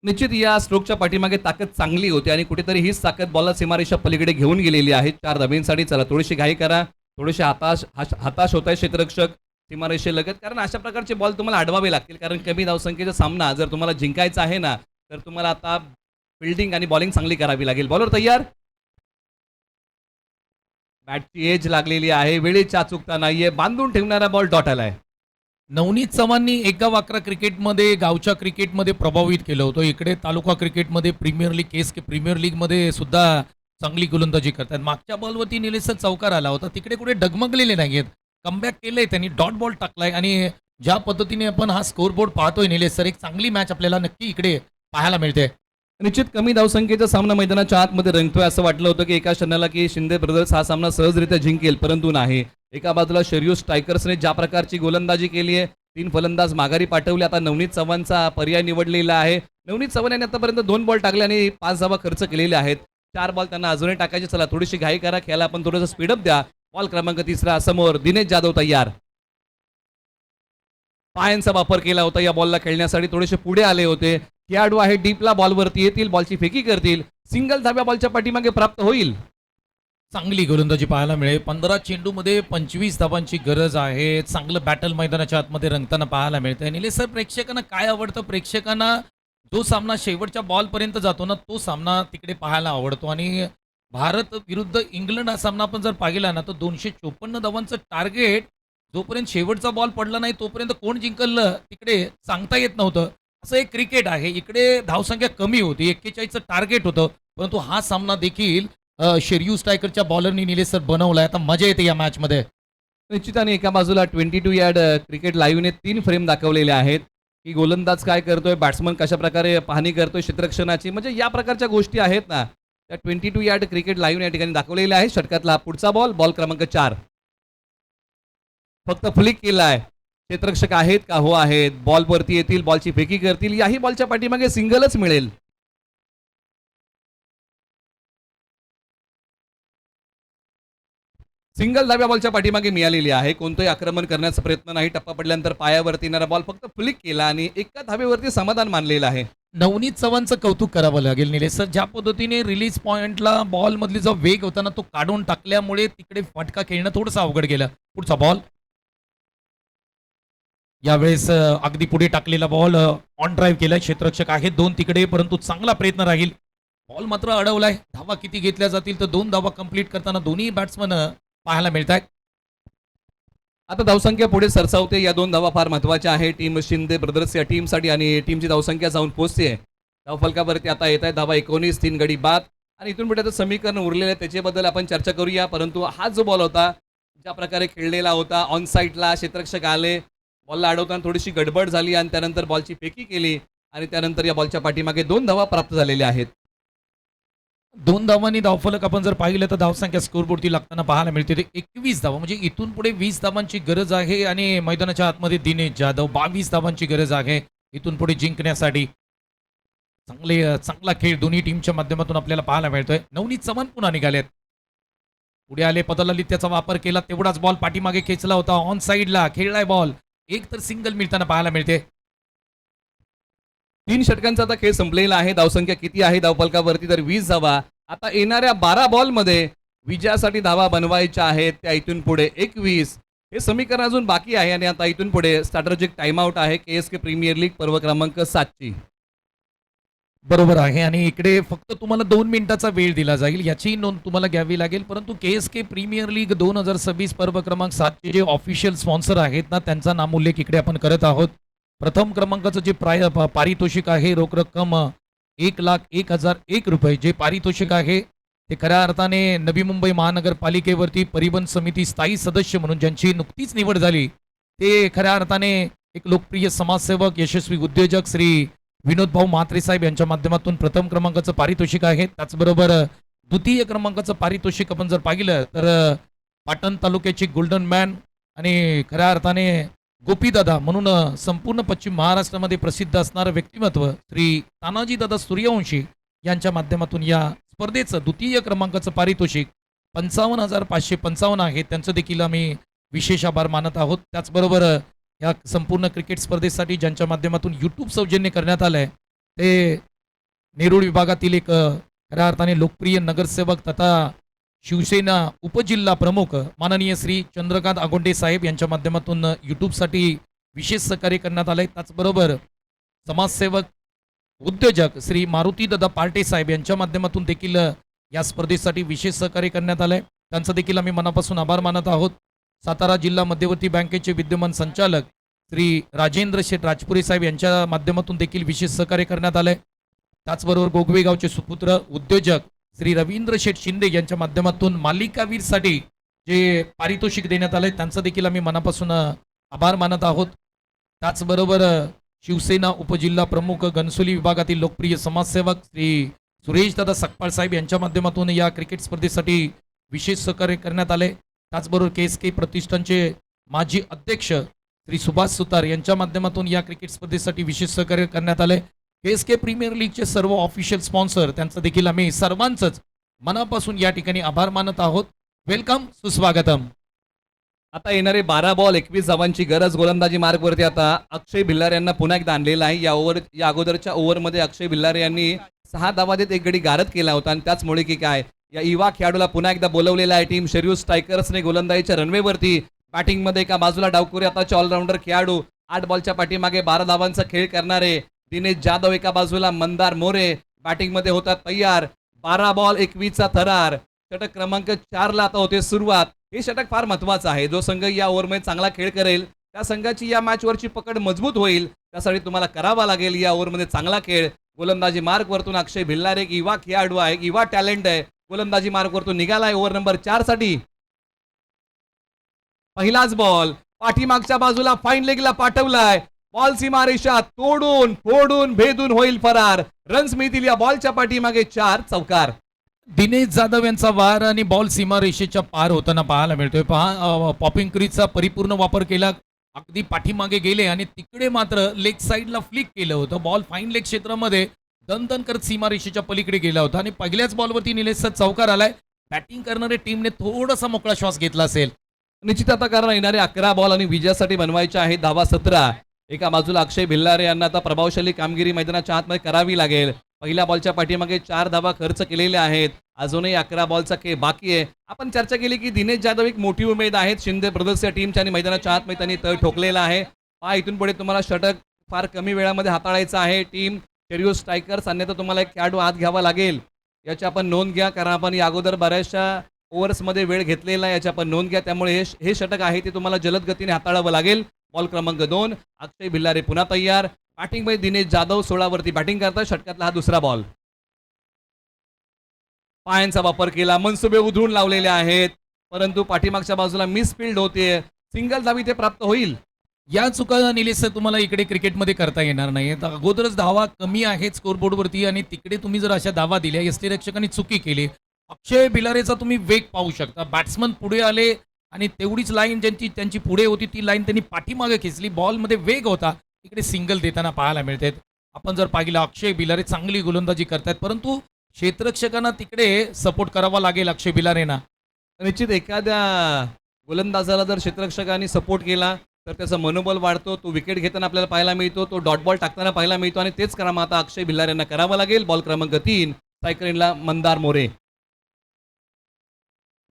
निश्चित या स्ट्रोकच्या पाठीमागे ताकद चांगली होती आणि कुठेतरी हीच ताकद बॉलला सीमारेषा पलीकडे घेऊन गेलेली आहे 4 धाब्यांसाठी. चला थोडीशी घाई करा, थोडेसे हताश होत आहे क्षेत्ररक्षक सीमारेषेलगत, कारण अशा प्रकारचे बॉल तुम्हाला अडवावे लागतील, कारण कमी धावसंख्येचा सामना जर तुम्हाला जिंकायचा आहे ना, तर तुम्हाला आता फिल्डिंग आणि बॉलिंग चांगली करावी लागेल. बॉलर तयार, बॅटची एज लागलेली आहे, वेळेची अचूकता नाहीये, बांधून ठेवणारा बॉल डॉट आलाय. नवनीत चव्हाणनी एका वाकरा क्रिकेटमध्ये गावच्या क्रिकेटमध्ये प्रभावित केलं होतं. इकडे तालुका क्रिकेटमध्ये प्रीमियर लीग केस प्रीमियर लीगमध्ये सुद्धा चांगली गोलंदाजी करतात. मागच्या बॉलवरती निलेश चौकार आला होता, तिकडे कुठे डगमगलेले नाहीयेत. कमबॅक केलंय त्यांनी, डॉट बॉल टाकलाय आणि ज्या पद्धतीने आपण हा स्कोरबोर्ड पाहतोय निलेश सर, एक चांगली मॅच आपल्याला नक्की इकडे पाहायला मिळते. निश्चित कमी धावसंख्येचा सामना मैदानाच्या आतमध्ये रंगतोय. असं वाटलं होतं की एका क्षणाला की शिंदे ब्रदर्स हा सामना सहजरित्या जिंकेल, परंतु नाही. एका बाजूला शर्यू स्ट्रायकर्सने ज्या प्रकारची गोलंदाजी केली आहे, 3 फलंदाज माघारी पाठवले. आता नवनीत चव्हाणचा पर्याय निवडलेला आहे. नवनीत चव्हाण यांनी आतापर्यंत 2 बॉल टाकले आणि 5 धावा खर्च केलेले आहेत. 4 बॉल त्यांना अजूनही टाकायचे. चला थोडीशी घाई करा, खेळाला आपण थोडंसं स्पीडअप द्या. बॉल क्रमांक 3 समोर दिनेश जाधव तयार. पायांचा वापर केला होता या बॉलला खेळण्यासाठी, थोडेसे पुढे आले होते. खेळाडू आहे डीपला, बॉलवरती येतील, बॉलची फेकी करतील. सिंगल धाब्या बॉलच्या पाठीमागे प्राप्त होईल. चांगली गोलंदाजी पाहायला मिळेल. 15 चेंडूमध्ये 25 धावांची गरज आहे. चांगलं बॅटल मैदानाच्या आतमध्ये रंगताना पाहायला मिळतंय. निलेश सर, प्रेक्षकांना काय आवडतं? प्रेक्षकांना जो सामना शेवटच्या बॉलपर्यंत जातो ना, तो सामना तिकडे पाहायला आवडतो. आणि भारत विरुद्ध इंग्लंड हा सामना आपण जर पाहिला ना, तर 254 धावांचं टार्गेट जोपर्यंत शेवटचा बॉल पडला नाही तोपर्यंत कोण जिंकलं तिकडे सांगता येत नव्हतं. असं एक क्रिकेट आहे. इकडे धावसंख्या कमी होती, 41चं टार्गेट होतं, परंतु हा सामना देखील शेर्यू स्ट्रायकरच्या बॉलरनी निलेश सर बनवलाय. आता मजा येते या मॅचमध्ये. निश्चिताने एका बाजूला 22 यार्ड क्रिकेट लाईव्हने 3 फ्रेम दाखवलेले आहेत की गोलंदाज काय करतोय, बॅट्समन कशा प्रकारे पाहणी करतोय क्षेत्ररक्षणाची, म्हणजे या प्रकारच्या गोष्टी आहेत ना, त्या 22 यार्ड क्रिकेट लाईव्ह या ठिकाणी दाखवलेल्या आहेत. षटकातला पुढचा बॉल, बॉल क्रमांक 4. फक्त फ्लिक केलाय. क्षेत्ररक्षक आहेत का? हो आहेत. बॉल वरती येतील, बॉलची फेकी करतील. याही बॉलच्या पाठीमागे सिंगलच मिळेल. सिंगल धाव्या बॉलच्या पाठीमागे मिळालेली आहे. कोणतंही आक्रमण करण्याचा प्रयत्न नाही. टप्पा पडल्यानंतर पायावरती येणारा बॉल फक्त फ्लिक केला आणि एका धाब्यावरती समाधान मानलेलं आहे. नवनीत चव्हाणचं कौतुक करावं लागेल निलेश सर. ज्या पद्धतीने रिलीज पॉइंटला बॉल मधली जो वेग होता ना, तो काढून टाकल्यामुळे तिकडे फटका खेळणं थोडंसं अवघड गेलं. पुढचा बॉल, यावेळेस अगदी पुढे टाकलेला बॉल ऑन ड्राईव्ह केलाय. क्षेत्ररक्षक आहेत 2 तिकडे, परंतु चांगला प्रयत्न राहील. बॉल मात्र अडवलाय. धावा किती घेतल्या जातील तर 2 धावा कंप्लीट करताना दोन्ही बॅट्समन पाहायला मिळत आहेत. आता धावसंख्या पुढे सरसावते. या 2 धावा फार महत्वाच्या आहे टीम शिंदे ब्रदर्स या टीमसाठी आणि टीमची धावसंख्या जाऊन पोहोचते. धावफलकावरती आता येत आहे धावा 19, 3 गडी बाद. आणि इथून पुढे समीकरण उरलेलं आहे त्याच्याबद्दल आपण चर्चा करूया. परंतु हा जो बॉल होता, ज्या प्रकारे खेळलेला होता, ऑन साईडला क्षेत्ररक्षक आले, बॉलला अडवताना थोडीशी गडबड झाली आणि त्यानंतर बॉलची फेकी केली आणि त्यानंतर या बॉलच्या पाठीमागे 2 धावा प्राप्त झालेल्या आहेत. 2 धावांनी धावफलक आपण जर पाहिलं तर धावसंख्या स्कोरबोर्डती लागताना पाहायला मिळते ते 21 धावा. म्हणजे इथून पुढे 20 धावांची गरज आहे आणि मैदानाच्या आतमध्ये दिनेश जाधव 22 धावांची गरज आहे इथून पुढे जिंकण्यासाठी. चांगला खेळ दोन्ही टीमच्या माध्यमातून आपल्याला पाहायला मिळतोय. नवनीत चव्हाण पुन्हा निघालेत, पुढे आले, पदललित त्याचा वापर केला, तेवढाच बॉल पाठीमागे खेचला होता, ऑन साईडला खेळलाय बॉल, एक तर सिंगल मिळताना पाहायला मिळते. 3 षटकांचा आता खेळ संपलेला आहे. धावसंख्या किती आहे धावफलकावरती तर 20 धावा. आता येणाऱ्या 12 बॉलमध्ये विजयासाठी धावा बनवायच्या आहेत. त्या इथून पुढे 21. हे समीकरण अजून बाकी आहे आणि आता इथून पुढे स्ट्रॅटेजिक टाइमआउट आहे KSK प्रीमियर लीग पर्व क्रमांक 7ची. बरोबर आहे. आणि इकडे फक्त तुम्हाला 2 मिनिटाचा वेळ दिला जाईल, याची नोंद तुम्हाला घ्यावी लागेल. परंतु KSK प्रीमियर लीग 2026 पर्व क्रमांक 7चे जे ऑफिशियल स्पॉन्सर आहेत ना, त्यांचा नामोल्लेख इकडे आपण करत आहोत. प्रथम क्रमांकाचं जे पारितोषिक आहे, रोख रक्कम 1,01,001 रुपये जे पारितोषिक आहे, ते खऱ्या अर्थाने नवी मुंबई महानगरपालिकेवरती परिवहन समिती स्थायी सदस्य म्हणून ज्यांची नुकतीच निवड झाली, ते खऱ्या अर्थाने एक लोकप्रिय समाजसेवक, यशस्वी उद्योजक श्री विनोद भाऊ म्हात्रे साहेब यांच्या माध्यमातून प्रथम क्रमांकाचं पारितोषिक आहे. त्याचबरोबर द्वितीय क्रमांकाचं पारितोषिक आपण जर पाहिलं तर पाटण तालुक्याची गोल्डन मॅन आणि खऱ्या अर्थाने गोपीदादा म्हणून संपूर्ण पश्चिम महाराष्ट्रामध्ये प्रसिद्ध असणारं व्यक्तिमत्व श्री तानाजीदादा सूर्यवंशी यांच्या माध्यमातून या स्पर्धेचं द्वितीय क्रमांकाचं पारितोषिक 55,555 आहे. त्यांचं देखील आम्ही विशेष आभार मानत आहोत. त्याचबरोबर या संपूर्ण क्रिकेट स्पर्धेसाठी ज्यांच्या माध्यमातून यूट्यूब सौजन्य करण्यात आलं आहे ते नेरूळ विभागातील एक खऱ्या अर्थाने लोकप्रिय नगरसेवक तथा शिवसेना उपजिल्हा प्रमुख माननीय श्री चंद्रकांत आगोंडे साहेब यांच्या माध्यमातून यूट्यूबसाठी विशेष सहकार्य करण्यात आले. त्याचबरोबर समाजसेवक उद्योजक श्री मारुती दादा पार्टे साहेब यांच्या माध्यमातून देखील या स्पर्धेसाठी विशेष सहकार्य करण्यात आलंय. त्यांचा देखील आम्ही मनापासून आभार मानत आहोत. सातारा जिल्हा मध्यवर्ती बँकेचे विद्यमान संचालक श्री राजेंद्र शेठ राजपुरे साहेब यांच्या माध्यमातून देखील विशेष सहकार्य करण्यात आलंय. त्याचबरोबर गोगवे गावचे सुपुत्र उद्योजक श्री रवींद्र शेठ शिंदे यांच्या माध्यमातून मालिकावीरसाठी जे पारितोषिक देण्यात आलंय त्यांचा देखील आम्ही मनापासून आभार मानत आहोत. त्याचबरोबर शिवसेना उपजिल्हा प्रमुख घनसोली विभागातील लोकप्रिय समाजसेवक श्री सुरेश दादा सकपाळ साहेब यांच्या माध्यमातून या क्रिकेट स्पर्धेसाठी विशेष सहकार्य करण्यात आले. त्याचबरोबर KSK प्रतिष्ठानचे माजी अध्यक्ष श्री सुभाष सुतार यांच्या माध्यमातून या क्रिकेट स्पर्धेसाठी विशेष सहकार्य करण्यात आले. KSK प्रीमियर लीगचे सर्व ऑफिशियल स्पॉन्सर त्यांचं देखील आम्ही सर्वांचंच मनापासून या ठिकाणी आभार मानत आहोत. वेलकम, सुस्वागतम. आता येणारे 12 बॉल 21 धावांची गरज गोलंदाजी मार्गवरती आता अक्षय भिल्लारे यांना पुन्हा एकदा आणलेला आहे. या अगोदरच्या ओव्हरमध्ये अक्षय भिल्लारे यांनी 6 धावा देत एक गडी गारद केला होता आणि त्याचमुळे की काय या युवा खेळाडूला पुन्हा एकदा बोलवलेला आहे टीम शेड्यूल स्ट्रायकर्सने गोलंदाजीच्या रनवेवरती. बॅटिंगमध्ये एका बाजूला डावखुरी आताचे ऑलराऊंडर खेळाडू 8 बॉलच्या पाठीमागे 12 धावांचा खेळ करणारे दिनेश जाधव एका बाजूला मंदार मोरे बॅटिंगमध्ये होतात तयार. 12 बॉल 21चा थरार. षटक क्रमांक 4 ला आता होते सुरुवात. हे षटक फार महत्वाचं आहे. जो संघ या ओव्हरमध्ये चांगला खेळ करेल त्या संघाची या मॅचवरची पकड मजबूत होईल. त्यासाठी तुम्हाला करावा लागेल या ओव्हरमध्ये चांगला खेळ. गोलंदाजी मार्गवरतून अक्षय भिल्लारे एक युवा खेळाडू आहे, युवा टॅलेंट आहे. गोलंदाजी मार्गवरतून निघालाय ओव्हर नंबर 4 साठी. पहिलाच बॉल पाठीमागच्या बाजूला फाईन लेगला पाठवलाय. बॉल सीमारेषा तोडून फोडून भेदून होईल फरार. रन्स मिळतील या बॉलच्या पाठीमागे 4 चौकार. दिनेश जाधव यांचा वार आणि बॉल सीमारेषेच्या पार होताना पाहायला मिळतोय. पहा पॉपिंग क्रीजचा परिपूर्ण वापर केला. अगदी पाठीमागे गेले आणि तिकडे मात्र लेग साईडला फ्लिक केलं होतं. बॉल फाईन लेग क्षेत्रामध्ये दणदण करत सीमारेषेच्या पलीकडे गेला होता आणि पहिल्याच बॉलवरती निलेशचा चौकार आलाय. बॅटिंग करणारे टीमने थोडासा मोकळा श्वास घेतला असेल. निश्चित आता कारण येणारे 11 बॉल आणि विजयासाठी बनवायचे आहेत धावा 17. एका बाजूला अक्षय भिल्लारे यांना आता प्रभावशाली कामगिरी मैदानाच्या आतमध्ये करावी लागेल. पहिल्या बॉलच्या पाठीमागे 4 धावा खर्च केलेल्या आहेत. अजूनही 11 बॉलचा खेळ बाकी आहे. आपण चर्चा केली की दिनेश जाधव एक मोठी उमेद आहेत शिंदे ब्रदर्स या टीमच्या आणि मैदानाच्या आतमध्ये त्यांनी तळ ठोकलेला आहे. इथून पुढे तुम्हाला षटक फार कमी वेळामध्ये हाताळायचं आहे. टीम शेड्यूल स्ट्रायकर्स अन्यथा तुम्हाला एक खेळाडू आत घ्यावा लागेल. याची आपण नोंद घ्या कारण आपण या अगोदर बऱ्याचशा ओव्हर्समध्ये वेळ घेतलेला आहे. याची आपण नोंद घ्या. त्यामुळे हे षटक आहे ते तुम्हाला जलद गतीने हाताळावं लागेल. बॉल क्रमांक 2 अक्षय भिल्लारे पुन्हा तयार. बॅटिंगमध्ये दिनेश जाधव 16 वरती बॅटिंग करतात. षटकातला हा दुसरा बॉल. पायांचा वापर केला. मनसुबे उधळून लावलेले आहेत परंतु पाठीमागच्या बाजूला मिसफिल्ड होते. सिंगल धावी ते प्राप्त होईल. या चुका निलेश सर तुम्हाला इकडे क्रिकेटमध्ये करता येणार नाही. अगोदरच धावा कमी आहेत स्कोरबोर्डवरती आणि तिकडे तुम्ही जर अशा धावा दिल्या यष्टीरक्षकांनी चुकी केली. अक्षय भिलारेचा तुम्ही वेग पाहू शकता. बॅट्समन पुढे आले आणि तेवढीच लाईन त्यांची पुढे होती ती लाईन त्यांनी पाठीमागे खेचली. बॉलमध्ये वेग होता. इकडे सिंगल देताना पाहायला मिळतात. आपण जर पाहिलं अक्षय भिलारे चांगली गोलंदाजी करतात परंतु क्षेत्ररक्षकांना तिकडे सपोर्ट करावा लागेल अक्षय भिलारेंना. निश्चित एखाद्या गोलंदाजाला जर क्षेत्ररक्षकांनी सपोर्ट केला तर त्याचा मनोबल वाढतो. तो विकेट घेताना आपल्याला पाहायला मिळतो. तो डॉट बॉल टाकताना पाहायला मिळतो आणि तेच काम आता अक्षय भिल्लारे यांना करावं लागेल. बॉल क्रमांक 3 सायकलिनला मंदार मोरे.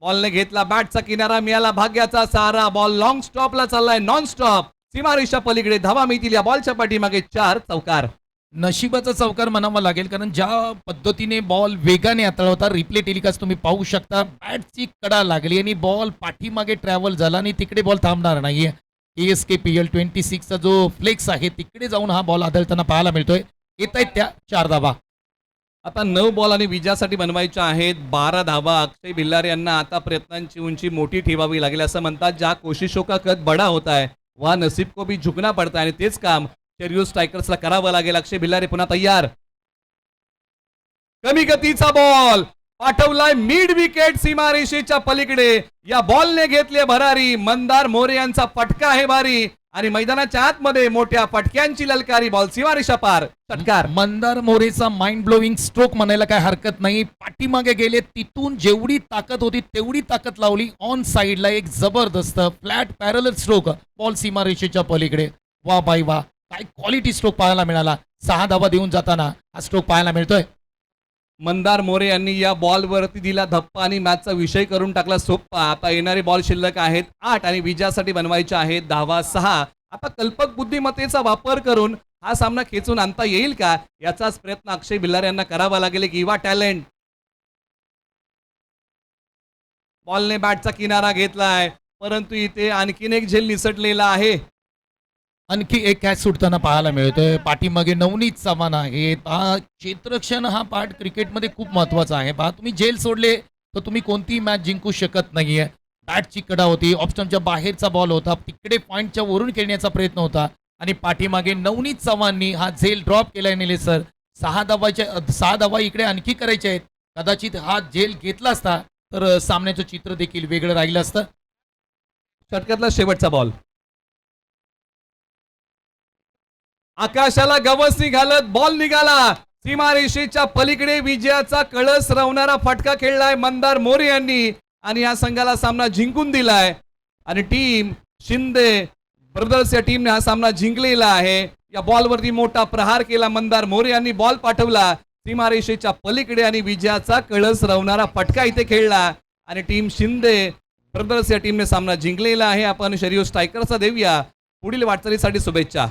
बॉलने घेतला बॅटचा किनारा मिळाला भाग्याचा सहारा. बॉल लॉंग स्टॉपला चाललाय नॉन स्टॉप. सीमारेषा पलीकडे धावा मिळतील या बॉलच्या पाठीमागे 4 चौकार. नशिबाचा चौकार म्हणावा लागेल कारण ज्या पद्धतीने बॉल वेगाने हाताळला होता. रिप्ले टेलिकास्ट तुम्ही पाहू शकता. बॅटची कडा लागली आणि बॉल पाठीमागे ट्रॅव्हल झाला आणि तिकडे बॉल थांबणार नाहीये. KSK PL 26 चा जो फ्लेक्स आहे तिकडे जाऊन हा बॉल आदळताना पाहायला मिळतोय. येत आहेत त्या 4 धावा. आता 9 बॉल आणि विजयासाठी बनवायच्या आहेत 12 धावा. अक्षय भिल्लारे यांना आता प्रयत्नांची उंची मोठी ठेवावी लागेल. असं म्हणतात ज्या कोशिशों का कद बडा होता है वह नसीब को भी झुकना पडता है आणि तेच काम शेड्यूल स्ट्रायकर्सला करावं लागेल. अक्षय भिल्लारे पुन्हा तयार. कमी गतीचा बॉल पाठवलाय मिड विकेट सीमारेषेच्या पलीकडे. या बॉलने घेतले भरारी. मंदार मोरे यांचा फटका आहे भारी. आणि मैदानाच्या आतमध्ये मोठ्या फटक्यांची ललकारी बॉल सीमारेषा पार षटकार. मंदार मोरेचा माइंड ब्लोईंग स्ट्रोक म्हणायला काय हरकत नाही. पाठीमागे गेले, तिथून जेवढी ताकद होती तेवढी ताकद लावली. ऑन साइडला एक जबरदस्त फ्लॅट पॅरलर स्ट्रोक, बॉल सीमारेषेच्या पलीकडे. वा बाई वा, काय क्वालिटी स्ट्रोक पाहायला मिळाला. 6 धावा देऊन जाताना हा स्ट्रोक पाहायला मिळतोय. मंदार मोरे यांनी या बॉलवरती दिला धप्पा आणि मॅचचा विषय करून टाकला सोप्पा. आता येणारे बॉल शिल्लक आहेत 8 आणि विजयासाठी बनवायचे आहेत धावा 6. आता कल्पक बुद्धिमत्तेचा वापर करून हा सामना खेचून आणता येईल का, याचाच प्रयत्न अक्षय भिल्लार यांना करावा लागेल. एक युवा टॅलेंट. बॉलने बॅटचा किनारा घेतलाय, परंतु इथे आणखीन एक झेल निसटलेला आहे. आणखी एक कॅच सुटताना पाहायला मिळतोय. पाठीमागे नवनीत चव्हाण आहेत. हा क्षेत्ररक्षण हा पार्ट क्रिकेटमध्ये खूप महत्वाचा आहे. पहा, तुम्ही जेल सोडले तर तुम्ही कोणतीही मॅच जिंकू शकत नाहीये. बॅटची कडा होती, ऑप्शनच्या बाहेरचा बॉल होता, तिकडे पॉईंटच्या वरून खेळण्याचा प्रयत्न होता आणि पाठीमागे नवनीत चव्हाणनी हा झेल ड्रॉप केलाय. निलेश सर, 6 धावा इकडे आणखी करायचे आहेत. कदाचित हा झेल घेतला असता तर सामन्याचं चित्र देखील वेगळं राहिलं असतं. षटकातला शेवटचा बॉल. आकाशाला गवस निघालत बॉल निघाला. सीमारेषेच्या पलीकडे विजयाचा कळस रवणारा फटका खेळलाय मंदार मोरे यांनी आणि या संघाला सामना जिंकून दिलाय. आणि टीम शिंदे ब्रदर्स या टीमने हा सामना जिंकलेला आहे. या बॉलवरती मोठा प्रहार केला मंदार मोरे यांनी, बॉल पाठवला सीमारेषेच्या पलीकडे आणि विजयाचा कळस रवणारा फटका इथे खेळला आणि टीम शिंदे ब्रदर्स या टीमने सामना जिंकलेला आहे. आपण शरीर स्ट्रायकरचा देऊया पुढील वाटचालीसाठी शुभेच्छा.